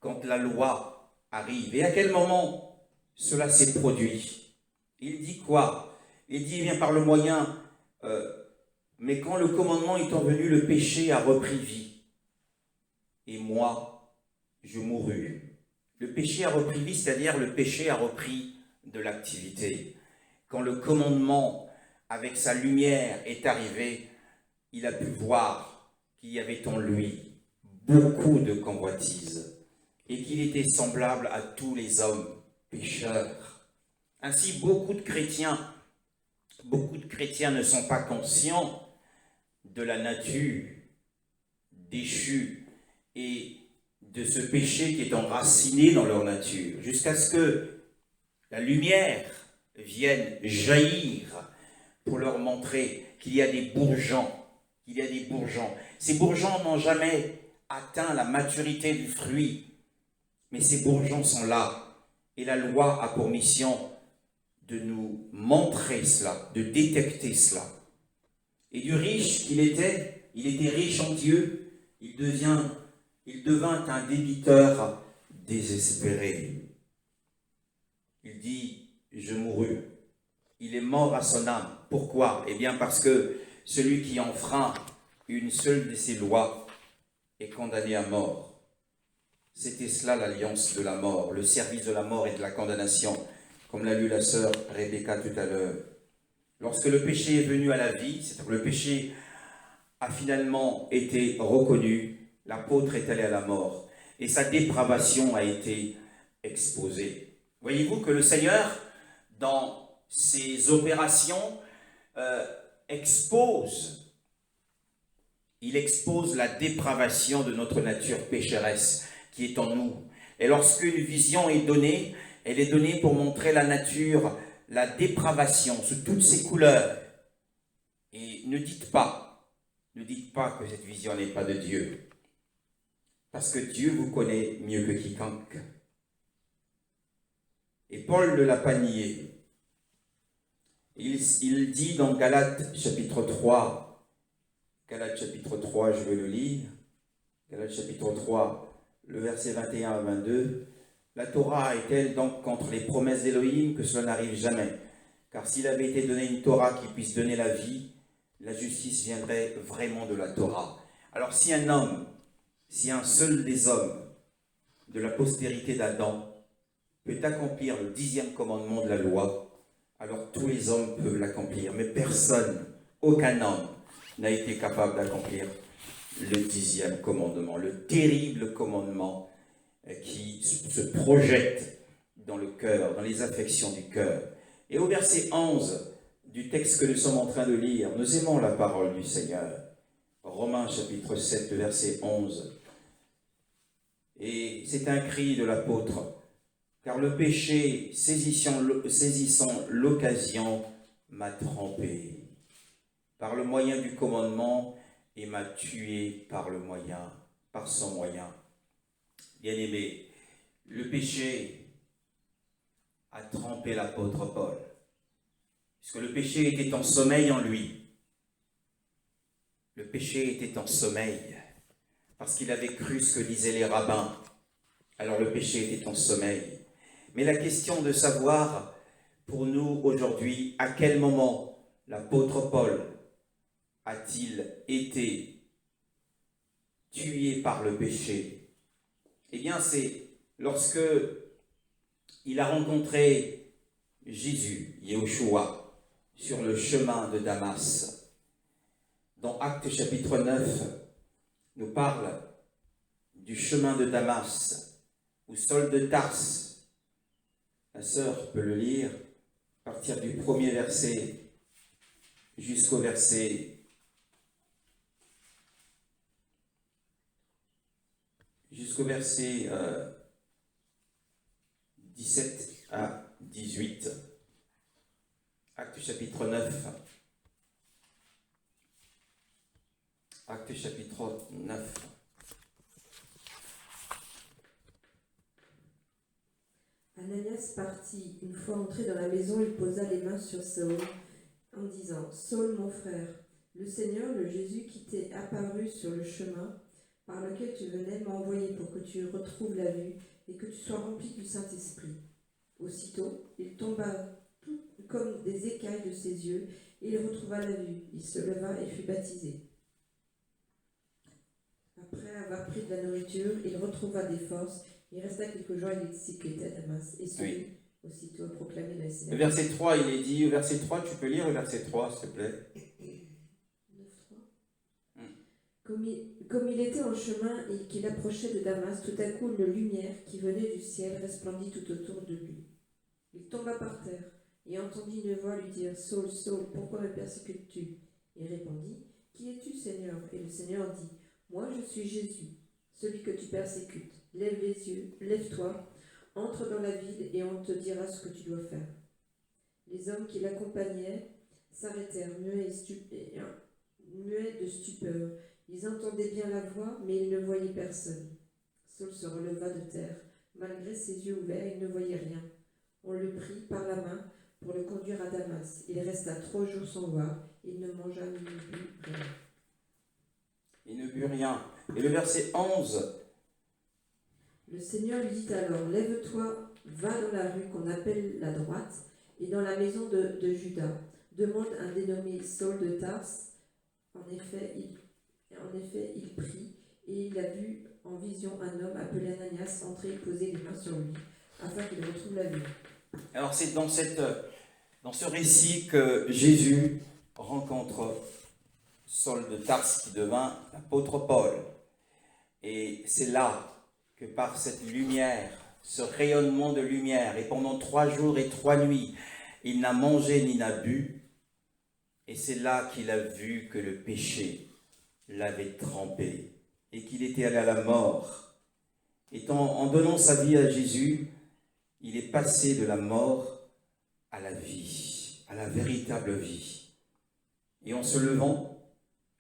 quand la loi arrive, et à quel moment cela s'est produit? Il dit quoi? Il dit, eh bien, par le moyen, mais quand le commandement étant venu, le péché a repris vie. Et moi, je mourus. Le péché a repris vie, c'est-à-dire le péché a repris de l'activité. Quand le commandement, avec sa lumière, est arrivé, il a pu voir qu'il y avait en lui beaucoup de convoitises et qu'il était semblable à tous les hommes pécheurs. Ainsi, beaucoup de chrétiens ne sont pas conscients de la nature déchue et de ce péché qui est enraciné dans leur nature, jusqu'à ce que la lumière vienne jaillir pour leur montrer qu'il y a des bourgeons, Ces bourgeons n'ont jamais atteint la maturité du fruit, mais ces bourgeons sont là. Et la loi a pour mission de nous montrer cela, de détecter cela. Et du riche qu'il était, il était riche en Dieu, il devint un débiteur désespéré. Il dit, je mourus. Il est mort à son âme. Pourquoi? Eh bien parce que celui qui enfreint une seule de ces lois est condamné à mort. C'était cela l'alliance de la mort, le service de la mort et de la condamnation, comme l'a lu la sœur Rebecca tout à l'heure. Lorsque le péché est venu à la vie, c'est-à-dire que le péché a finalement été reconnu, l'apôtre est allé à la mort et sa dépravation a été exposée. Voyez-vous que le Seigneur, dans ses opérations, il expose la dépravation de notre nature pécheresse qui est en nous. Et lorsqu'une vision est donnée, elle est donnée pour montrer la nature, la dépravation sous toutes ses couleurs. Et ne dites pas que cette vision n'est pas de Dieu. Parce que Dieu vous connaît mieux que quiconque. Et Paul ne l'a pas nié. Il dit dans Galates chapitre 3, je vais le lire, Galates chapitre 3, le verset 21 à 22, la Torah est-elle donc contre les promesses d'Élohim que cela n'arrive jamais? Car s'il avait été donné une Torah qui puisse donner la vie, la justice viendrait vraiment de la Torah. Alors si un seul des hommes de la postérité d'Adam peut accomplir le 10e commandement de la loi, alors tous les hommes peuvent l'accomplir. Mais personne, aucun homme n'a été capable d'accomplir le 10e commandement, le terrible commandement qui se projette dans le cœur, dans les affections du cœur. Et au verset 11 du texte que nous sommes en train de lire, nous aimons la parole du Seigneur. Romains chapitre 7, verset 11. Et c'est un cri de l'apôtre. Car le péché, saisissant l'occasion, m'a trompé par le moyen du commandement et m'a tué par son moyen. Bien-aimé, le péché a trompé l'apôtre Paul, puisque le péché était en sommeil en lui. Le péché était en sommeil, parce qu'il avait cru ce que disaient les rabbins. Alors le péché était en sommeil. Mais la question de savoir, pour nous aujourd'hui, à quel moment l'apôtre Paul a-t-il été tué par le péché? Eh bien, c'est lorsque il a rencontré Jésus, Yahushua, sur le chemin de Damas. Dans Actes chapitre 9, nous parle du chemin de Damas, où Saul de Tarse, la sœur peut le lire, à partir du premier verset jusqu'au verset 17 à 18. Actes chapitre 9. Actes chapitre 9. Ananias partit. Une fois entré dans la maison, il posa les mains sur Saul en disant: Saul, mon frère, le Seigneur, le Jésus qui t'est apparu sur le chemin par lequel tu venais, m'a envoyé pour que tu retrouves la vue et que tu sois rempli du Saint-Esprit. Aussitôt, il tomba tout comme des écailles de ses yeux et il retrouva la vue. Il se leva et fut baptisé. Après avoir pris de la nourriture, il retrouva des forces. Il resta quelques jours avec les disciples qui étaient à Damas et se mit aussitôt à proclamer dans les synagogues. Le verset 3, il est dit, au verset 3, tu peux lire le verset 3, s'il te plaît. 9.3. Comme il était en chemin et qu'il approchait de Damas, tout à coup une lumière qui venait du ciel resplendit tout autour de lui. Il tomba par terre et entendit une voix lui dire: Saul, Saul, pourquoi me persécutes-tu? Il répondit: Qui es-tu, Seigneur? Et le Seigneur dit: Moi, je suis Jésus, celui que tu persécutes. Lève les yeux, lève-toi, entre dans la ville et on te dira ce que tu dois faire. Les hommes qui l'accompagnaient s'arrêtèrent, muets de stupeur. Ils entendaient bien la voix, mais ils ne voyaient personne. Saul se releva de terre. Malgré ses yeux ouverts, il ne voyait rien. On le prit par la main pour le conduire à Damas. Il resta 3 jours sans voir. Il ne mangea ni ne but rien. Il ne but rien. Et le verset 11. Le Seigneur lui dit alors: Lève-toi, va dans la rue qu'on appelle la droite, et dans la maison de Judas. Demande un dénommé Saul de Tarse. En effet, il prit, et il a vu en vision un homme appelé Ananias entrer et poser les mains sur lui, afin qu'il retrouve la vue. Alors c'est dans ce récit que Jésus rencontre Saul de Tarse qui devint l'apôtre Paul. Et c'est là que par cette lumière, ce rayonnement de lumière, et pendant 3 jours et 3 nuits, il n'a mangé ni n'a bu, et c'est là qu'il a vu que le péché l'avait trempé et qu'il était allé à la mort. Et en donnant sa vie à Jésus, il est passé de la mort à la vie, à la véritable vie. Et en se levant,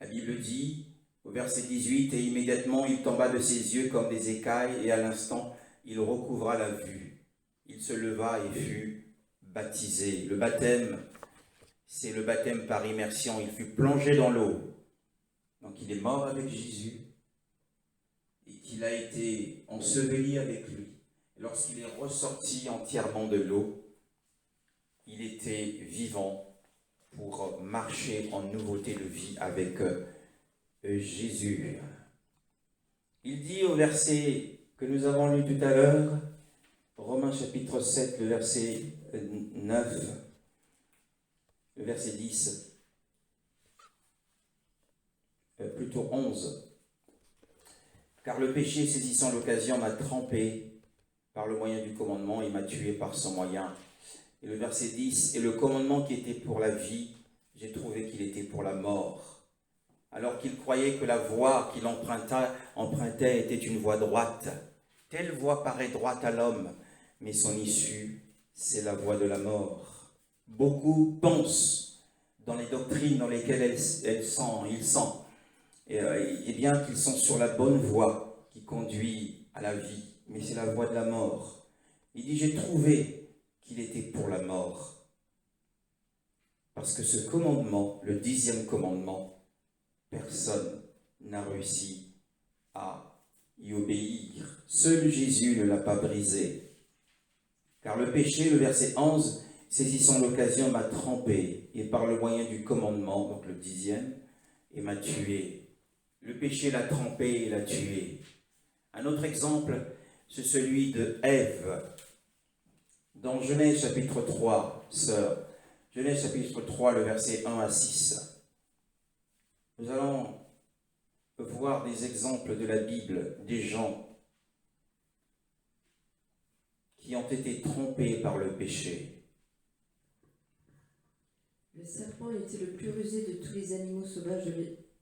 la Bible dit, au verset 18, « Et immédiatement il tomba de ses yeux comme des écailles, et à l'instant il recouvra la vue. Il se leva et fut baptisé. » Le baptême, c'est le baptême par immersion. Il fut plongé dans l'eau. Donc il est mort avec Jésus et qu'il a été enseveli avec lui. Lorsqu'il est ressorti entièrement de l'eau, il était vivant pour marcher en nouveauté de vie avec Jésus. Il dit au verset que nous avons lu tout à l'heure, Romains chapitre 7, le verset 9, le verset 10, plutôt 11. Car le péché, saisissant l'occasion, m'a trempé par le moyen du commandement et m'a tué par son moyen. Et le verset 10, et le commandement qui était pour la vie, j'ai trouvé qu'il était pour la mort. Alors qu'il croyait que la voie qu'il empruntait était une voie droite. Telle voie paraît droite à l'homme, mais son issue, c'est la voie de la mort. Beaucoup pensent dans les doctrines dans lesquelles ils sont, et bien qu'ils sont sur la bonne voie qui conduit à la vie, mais c'est la voie de la mort. Il dit, j'ai trouvé qu'il était pour la mort. Parce que ce commandement, le 10e commandement, personne n'a réussi à y obéir. Seul Jésus ne l'a pas brisé. Car le péché, le verset 11, saisissant l'occasion, m'a trempé, et par le moyen du commandement, donc le 10e, et m'a tué. Le péché l'a trempé et l'a tué. Un autre exemple, c'est celui de Ève. Dans Genèse chapitre 3, sœur, Genèse chapitre 3, le verset 1 à 6, nous allons voir des exemples de la Bible, des gens qui ont été trompés par le péché. Le serpent était le plus rusé de tous les animaux sauvages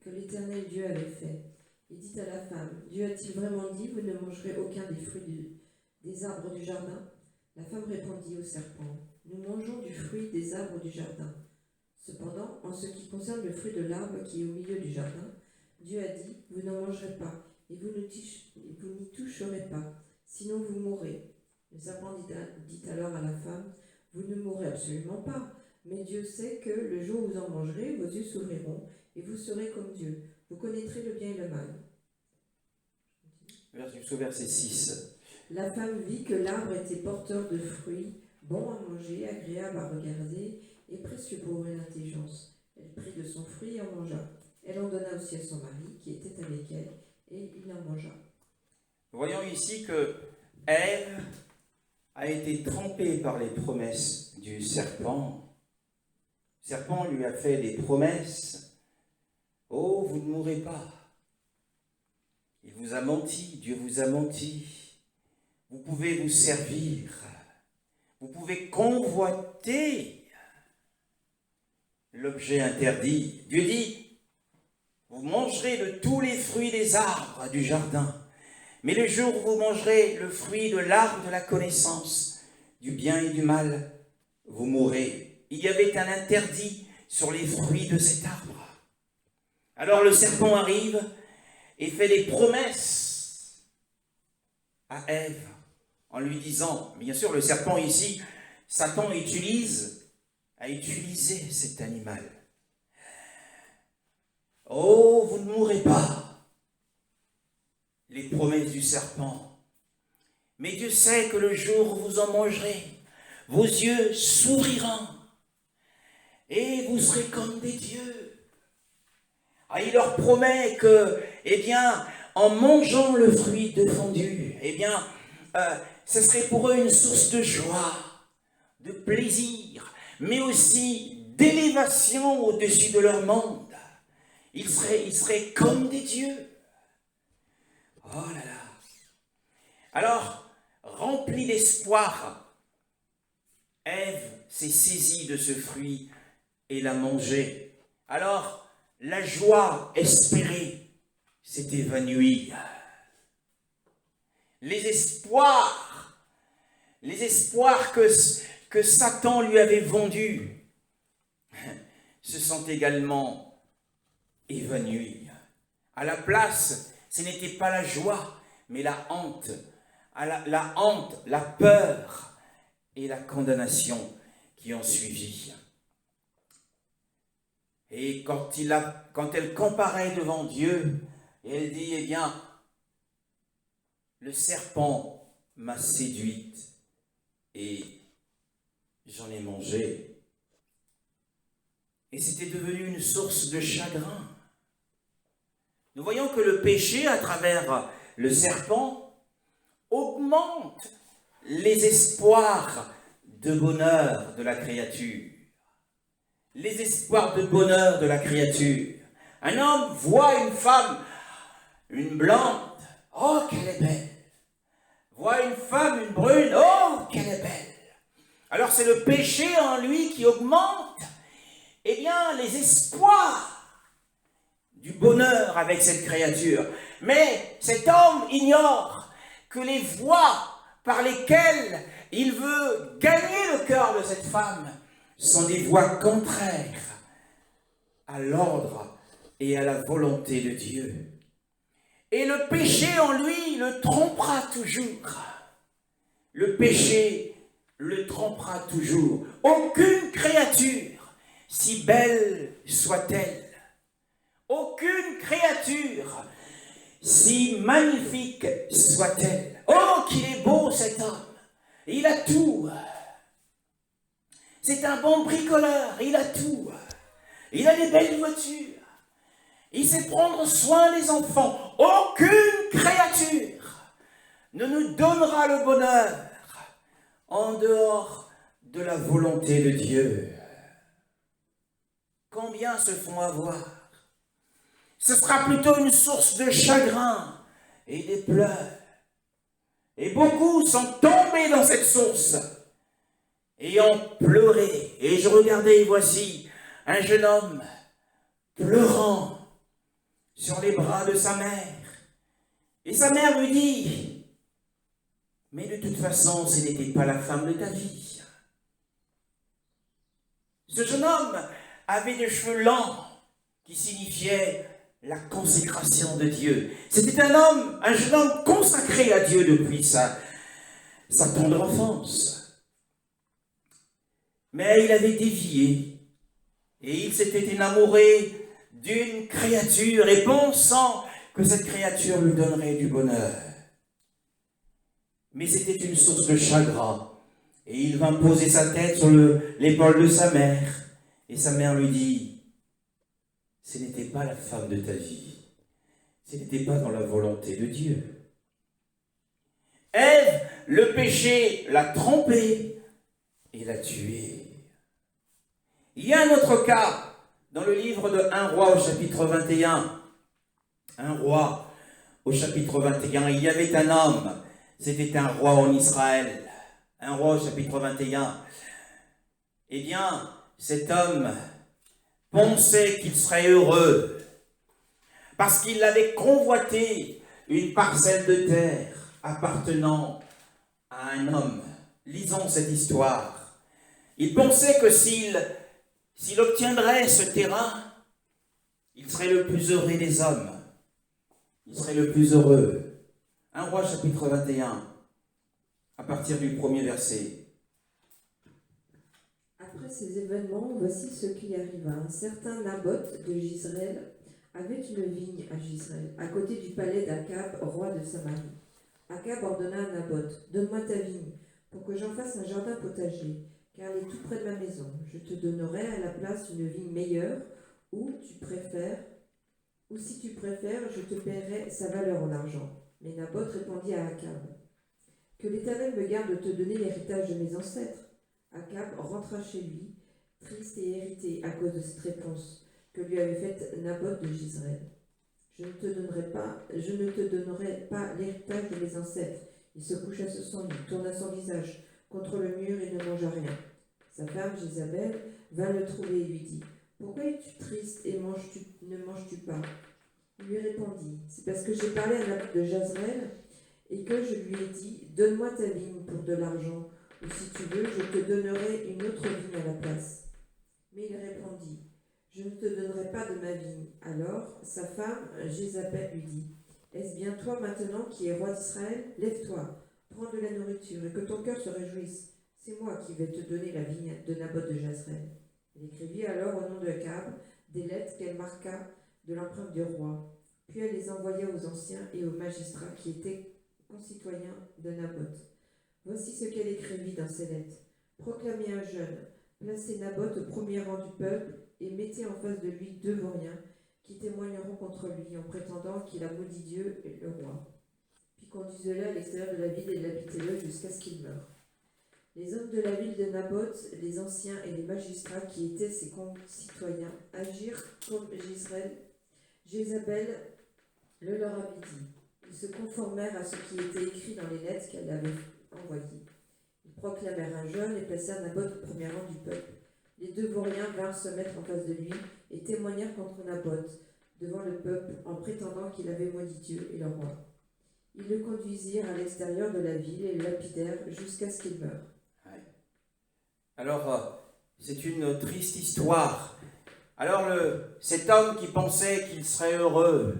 que l'Éternel Dieu avait fait. Il dit à la femme, Dieu a-t-il vraiment dit, vous ne mangerez aucun des fruits des arbres du jardin? La femme répondit au serpent, nous mangeons du fruit des arbres du jardin. Cependant, en ce qui concerne le fruit de l'arbre qui est au milieu du jardin, Dieu a dit, vous n'en mangerez pas, et vous n'y toucherez pas, sinon vous mourrez. Le serpent dit alors à la femme, vous ne mourrez absolument pas, mais Dieu sait que le jour où vous en mangerez, vos yeux s'ouvriront, et vous serez comme Dieu. Vous connaîtrez le bien et le mal. Jusqu'au verset 6. La femme vit que l'arbre était porteur de fruits, bon à manger, agréable à regarder, et précieux pour ouvrir l'intelligence. Elle prit de son fruit et en mangea. Elle en donna aussi à son mari, qui était avec elle, et il en mangea. Voyons ici que Ève a été trompée par les promesses du serpent. Le serpent lui a fait des promesses. Oh, vous ne mourrez pas. Il vous a menti, Dieu vous a menti. Vous pouvez vous servir. Vous pouvez convoiter l'objet interdit. Dieu dit, vous mangerez de tous les fruits des arbres du jardin. Mais le jour où vous mangerez le fruit de l'arbre de la connaissance, du bien et du mal, vous mourrez. Il y avait un interdit sur les fruits de cet arbre. Alors le serpent arrive et fait des promesses à Ève en lui disant, bien sûr le serpent ici, Satan a utilisé cet animal. Oh, vous ne mourrez pas. Les promesses du serpent. Mais Dieu sait que le jour où vous en mangerez, vos yeux s'ouvriront et vous serez comme des dieux. Ah, il leur promet que, en mangeant le fruit défendu, ce serait pour eux une source de joie, de plaisir, mais aussi d'élévation au-dessus de leur monde. Ils seraient comme des dieux. Oh là là. Alors, remplie d'espoir, Ève s'est saisie de ce fruit et l'a mangé. Alors, la joie espérée s'est évanouie. Les espoirs que Satan lui avait vendus se sont également évanouis. À la place, ce n'était pas la joie, mais la honte. La honte, la peur et la condamnation qui ont suivi. Et quand elle comparait devant Dieu, elle dit, le serpent m'a séduite et j'en ai mangé. Et c'était devenu une source de chagrin. Nous voyons que le péché, à travers le serpent, augmente les espoirs de bonheur de la créature. Les espoirs de bonheur de la créature. Un homme voit une femme, une blonde, oh qu'elle est belle. Voit une femme, une brune, oh qu'elle est belle. Alors c'est le péché en lui qui augmente, les espoirs du bonheur avec cette créature. Mais cet homme ignore que les voies par lesquelles il veut gagner le cœur de cette femme sont des voies contraires à l'ordre et à la volonté de Dieu. Et le péché en lui le trompera toujours. Le péché le trompera toujours. Aucune créature, si belle soit-elle, aucune créature, si magnifique soit-elle. Oh, qu'il est beau cet homme. Il a tout. C'est un bon bricoleur, il a tout. Il a des belles voitures. Il sait prendre soin des enfants. Aucune créature ne nous donnera le bonheur en dehors de la volonté de Dieu. Combien se font avoir? Ce sera plutôt une source de chagrin et des pleurs. Et beaucoup sont tombés dans cette source et ont pleuré. Et je regardais, et voici un jeune homme pleurant sur les bras de sa mère. Et sa mère lui dit, mais de toute façon, ce n'était pas la femme de ta vie. Ce jeune homme avait des cheveux lents qui signifiaient la consécration de Dieu. C'était un jeune homme consacré à Dieu depuis sa tendre enfance. Mais il avait dévié et il s'était enamouré d'une créature et pensant que cette créature lui donnerait du bonheur. Mais c'était une source de chagrin. Et il vint poser sa tête sur l'épaule de sa mère. Et sa mère lui dit, ce n'était pas la femme de ta vie. Ce n'était pas dans la volonté de Dieu. Ève, le péché l'a trompée et l'a tuée. Il y a un autre cas dans le livre de 1 roi au chapitre 21. 1 roi au chapitre 21. Il y avait un homme, c'était un roi en Israël. 1 roi au chapitre 21. Eh bien, cet homme pensait qu'il serait heureux parce qu'il avait convoité une parcelle de terre appartenant à un homme. Lisons cette histoire. Il pensait que s'il obtiendrait ce terrain, il serait le plus heureux des hommes. Il serait le plus heureux. 1 roi chapitre 21, à partir du premier verset. Après ces événements, voici ce qui arriva. Un certain Naboth de Jizréel avait une vigne à Jizréel, à côté du palais d'Akab, roi de Samarie. Akab ordonna à Naboth, donne-moi ta vigne, pour que j'en fasse un jardin potager, car elle est tout près de ma maison. Je te donnerai à la place une vigne meilleure, ou si tu préfères, je te paierai sa valeur en argent. Mais Naboth répondit à Akab, que l'Éternel me garde de te donner l'héritage de mes ancêtres. Akab rentra chez lui, triste et irrité à cause de cette réponse que lui avait faite Naboth de Jizréel. Je ne te donnerai pas l'héritage de mes ancêtres. Il se coucha sur son lit, tourna son visage contre le mur et ne mangea rien. Sa femme, Jézabel, vint le trouver et lui dit, pourquoi es-tu triste et ne manges-tu pas? Il lui répondit, c'est parce que j'ai parlé à Naboth de Jezreel et que je lui ai dit, donne-moi ta vigne pour de l'argent, ou si tu veux, je te donnerai une autre vigne à la place. Mais il répondit, je ne te donnerai pas de ma vigne. Alors sa femme, Jézabel, lui dit, est-ce bien toi maintenant qui es roi d'Israël? Lève-toi, prends de la nourriture et que ton cœur se réjouisse. C'est moi qui vais te donner la vigne de Naboth de Jezreel. Elle écrivit alors au nom de Akab des lettres qu'elle marqua de l'empreinte du roi. Puis elle les envoya aux anciens et aux magistrats qui étaient concitoyens de Naboth. Voici ce qu'elle écrivit dans ces lettres. Proclamez un jeûne, placez Naboth au premier rang du peuple et mettez en face de lui 2 vauriens qui témoigneront contre lui en prétendant qu'il a maudit Dieu et le roi. Puis conduisez-le à l'extérieur de la ville et lapidez-le jusqu'à ce qu'il meure. Les hommes de la ville de Naboth, les anciens et les magistrats qui étaient ses concitoyens agirent comme Jézabel le leur avait dit. Ils se conformèrent à ce qui était écrit dans les lettres qu'elle avait envoyées. Ils proclamèrent un jeûne et placèrent Naboth au premier rang du peuple. Les 2 vauriens vinrent se mettre en face de lui et témoignèrent contre Naboth devant le peuple en prétendant qu'il avait maudit Dieu et le roi. Ils le conduisirent à l'extérieur de la ville et le lapidèrent jusqu'à ce qu'il meure. Alors, c'est une triste histoire. Alors, cet homme qui pensait qu'il serait heureux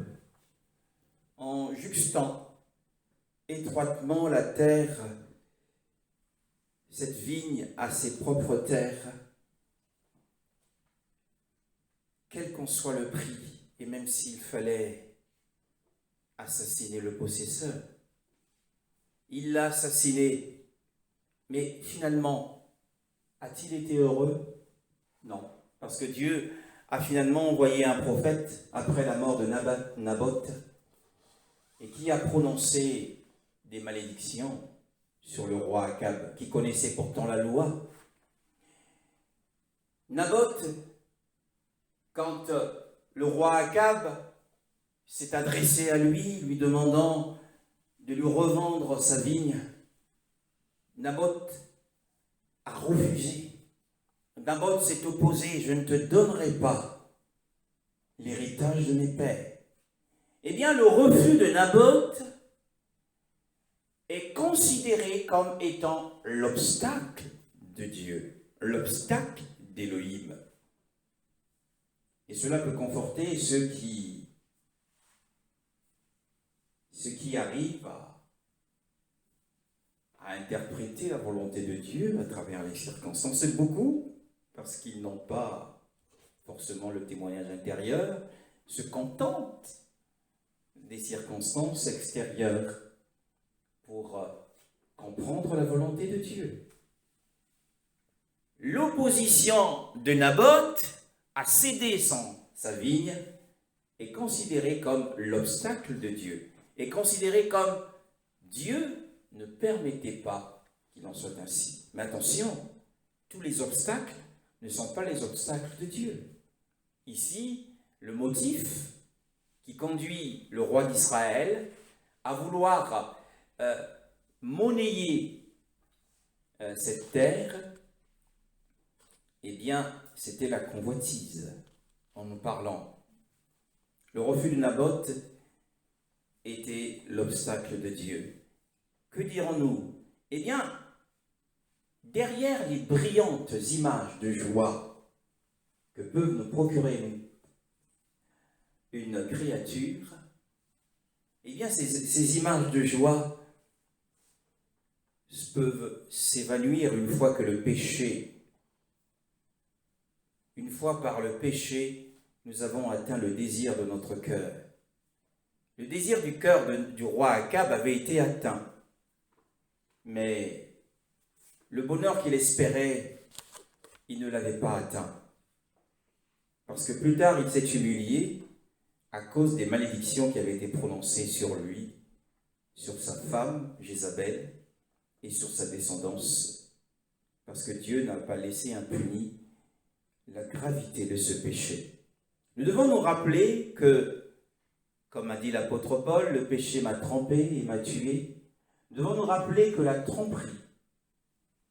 en juxtant étroitement la terre, cette vigne à ses propres terres, quel qu'en soit le prix, et même s'il fallait assassiner le possesseur, il l'a assassiné. Mais finalement, a-t-il été heureux? Non, parce que Dieu a finalement envoyé un prophète après la mort de Naboth et qui a prononcé des malédictions sur le roi Akab, qui connaissait pourtant la loi. Naboth, quand le roi Akab s'est adressé à lui demandant de lui revendre sa vigne, Naboth a refusé. Naboth s'est opposé, je ne te donnerai pas l'héritage de mes pères. Eh bien, le refus de Naboth est considéré comme étant l'obstacle de Dieu, l'obstacle d'Élohim. Et cela peut conforter ceux qui arrivent à interpréter la volonté de Dieu à travers les circonstances. C'est beaucoup, parce qu'ils n'ont pas forcément le témoignage intérieur, se contentent des circonstances extérieures pour comprendre la volonté de Dieu. L'opposition de Naboth à céder sa vigne est considérée comme l'obstacle de Dieu, est considérée comme Dieu ne permettait pas qu'il en soit ainsi. Mais attention, tous les obstacles ne sont pas les obstacles de Dieu. Ici, le motif qui conduit le roi d'Israël à vouloir monnayer cette terre, eh bien, c'était la convoitise, en nous parlant. Le refus de Naboth était l'obstacle de Dieu. Que dirons-nous? Eh bien, derrière les brillantes images de joie que peuvent nous procurer une créature, eh bien, ces images de joie peuvent s'évanouir une fois que une fois par le péché, nous avons atteint le désir de notre cœur. Le désir du cœur du roi Akab avait été atteint. Mais le bonheur qu'il espérait, il ne l'avait pas atteint. Parce que plus tard, il s'est humilié à cause des malédictions qui avaient été prononcées sur lui, sur sa femme, Jézabel, et sur sa descendance. Parce que Dieu n'a pas laissé impuni la gravité de ce péché. Nous devons nous rappeler que, comme a dit l'apôtre Paul, le péché m'a trempé et m'a tué. Nous devons nous rappeler que la tromperie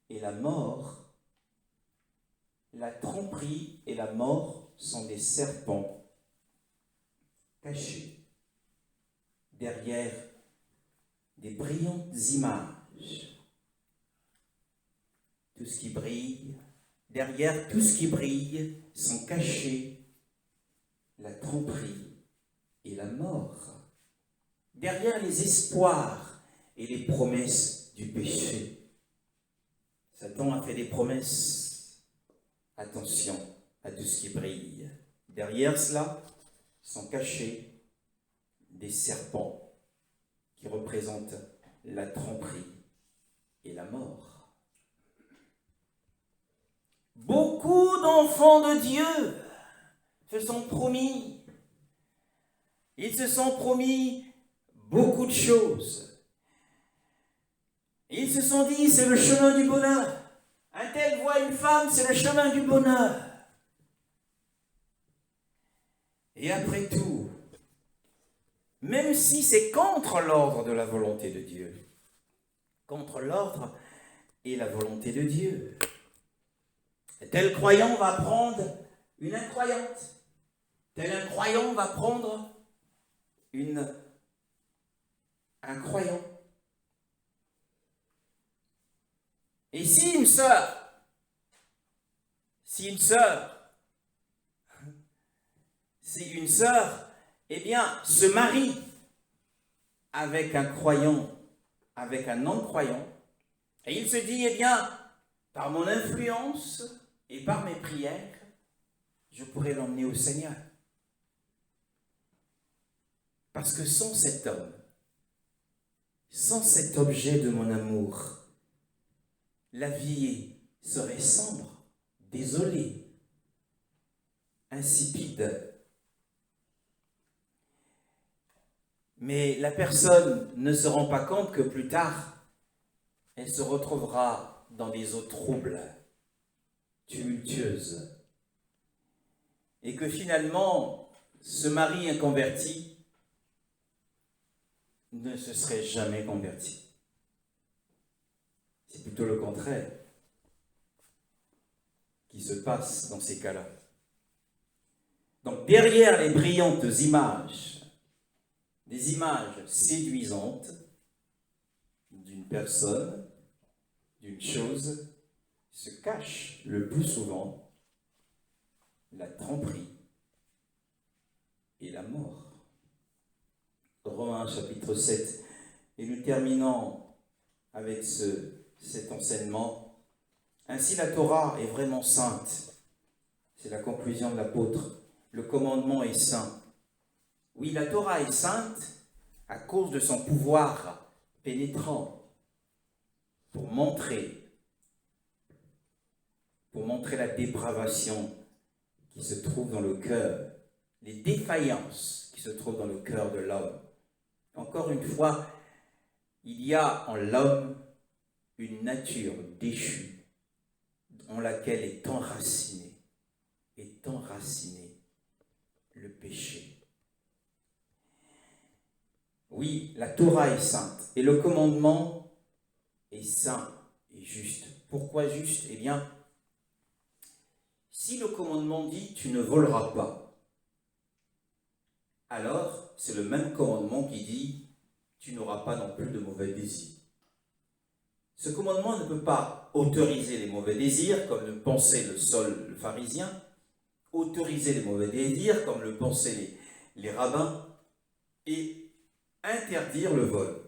et la mort sont des serpents cachés derrière des brillantes images. Tout ce qui brille, derrière tout ce qui brille, sont cachés la tromperie et la mort. Derrière les espoirs et les promesses du péché. Satan a fait des promesses. Attention à tout ce qui brille. Derrière cela sont cachés des serpents qui représentent la tromperie et la mort. Beaucoup d'enfants de Dieu se sont promis. Ils se sont promis beaucoup de choses. Ils se sont dit, c'est le chemin du bonheur. Un tel voit une femme, c'est le chemin du bonheur. Et après tout, même si c'est contre l'ordre de la volonté de Dieu, contre l'ordre et la volonté de Dieu, tel croyant va prendre une incroyante. Tel incroyant va prendre un croyant. Et si une sœur, eh bien, se marie avec un croyant, avec un non-croyant, et il se dit, eh bien, par mon influence et par mes prières, je pourrais l'emmener au Seigneur. Parce que sans cet homme, sans cet objet de mon amour, la vie serait sombre, désolée, insipide. Mais la personne ne se rend pas compte que plus tard, elle se retrouvera dans des eaux troubles, tumultueuses, et que finalement, ce mari inconverti ne se serait jamais converti. C'est plutôt le contraire qui se passe dans ces cas-là. Donc derrière les brillantes images, des images séduisantes d'une personne, d'une chose, se cache le plus souvent la tromperie et la mort. Romains chapitre 7. Et nous terminons avec cet enseignement. Ainsi la Torah est vraiment sainte. C'est la conclusion de l'apôtre. Le commandement est saint. Oui, la Torah est sainte à cause de son pouvoir pénétrant pour montrer la dépravation qui se trouve dans le cœur, les défaillances qui se trouvent dans le cœur de l'homme. Encore une fois, il y a en l'homme une nature déchue en laquelle est enraciné le péché. Oui, la Torah est sainte et le commandement est saint et juste. Pourquoi juste? Eh bien, si le commandement dit « tu ne voleras pas », alors c'est le même commandement qui dit « tu n'auras pas non plus de mauvais désirs ». Ce commandement ne peut pas autoriser les mauvais désirs, comme le pensait le pharisien, autoriser les mauvais désirs, comme le pensaient les rabbins, et interdire le vol.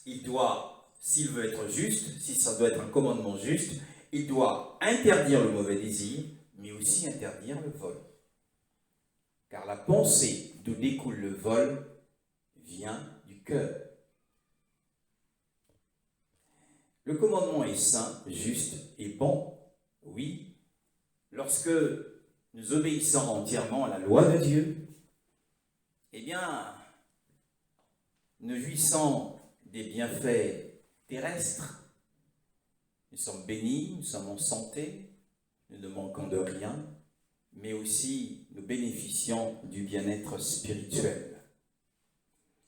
Il doit, s'il veut être juste, si ça doit être un commandement juste, il doit interdire le mauvais désir, mais aussi interdire le vol. Car la pensée d'où découle le vol vient du cœur. Le commandement est saint, juste et bon, oui, lorsque nous obéissons entièrement à la loi de Dieu, eh bien, nous jouissons des bienfaits terrestres. Nous sommes bénis, nous sommes en santé, nous ne manquons de rien, mais aussi nous bénéficions du bien-être spirituel.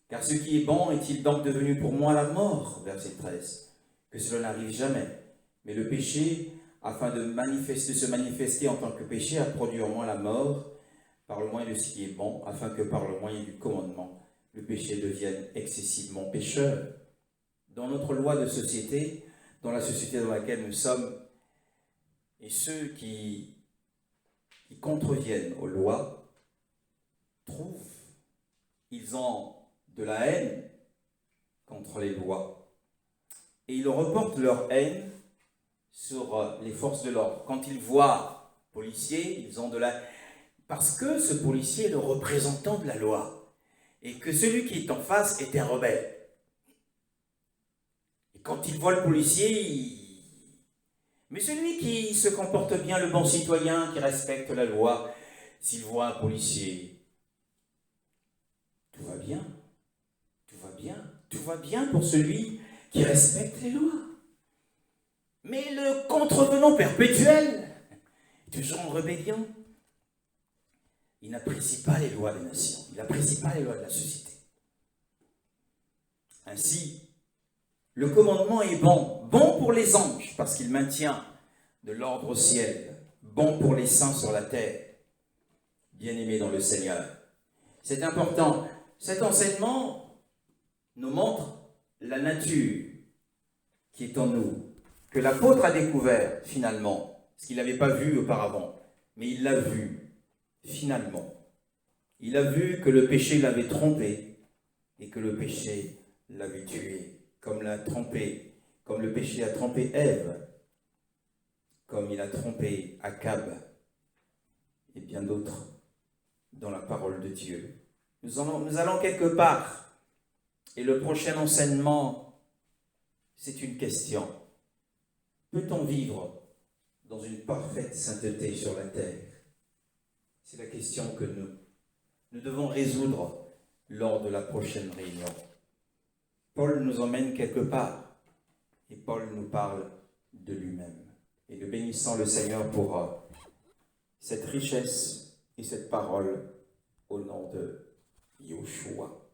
Car ce qui est bon est-il donc devenu pour moi la mort, verset 13, que cela n'arrive jamais. Mais le péché, afin de se manifester en tant que péché, a produit en moi la mort, par le moyen de ce qui est bon, afin que par le moyen du commandement, le péché devienne excessivement pécheur. Dans notre loi de société, dans la société dans laquelle nous sommes, et ceux qui contreviennent aux lois ils ont de la haine contre les lois. Et ils reportent leur haine sur les forces de l'ordre. Quand ils voient un policier, ils ont de la... Parce que ce policier est le représentant de la loi. Et que celui qui est en face est un rebelle. Et quand ils voient le policier, mais celui qui se comporte bien, le bon citoyen, qui respecte la loi, s'il voit un policier, tout va bien, tout va bien, tout va bien pour celui qui respecte les lois. Mais le contrevenant perpétuel, toujours en rébellion, il n'apprécie pas les lois des nations, il n'apprécie pas les lois de la société. Ainsi, le commandement est bon, bon pour les anges, parce qu'il maintient de l'ordre au ciel, bon pour les saints sur la terre, bien-aimés dans le Seigneur. C'est important. Cet enseignement nous montre la nature qui est en nous, que l'apôtre a découvert finalement, ce qu'il n'avait pas vu auparavant, mais il l'a vu finalement. Il a vu que le péché l'avait trompé et que le péché l'avait tué, comme le péché a trompé Ève, comme il a trompé Akab et bien d'autres dans la parole de Dieu. Nous allons quelque part. Et le prochain enseignement, c'est une question. Peut-on vivre dans une parfaite sainteté sur la terre? C'est la question que nous devons résoudre lors de la prochaine réunion. Paul nous emmène quelque part et Paul nous parle de lui-même. Et nous bénissons le Seigneur pour cette richesse et cette parole au nom de Yoshua.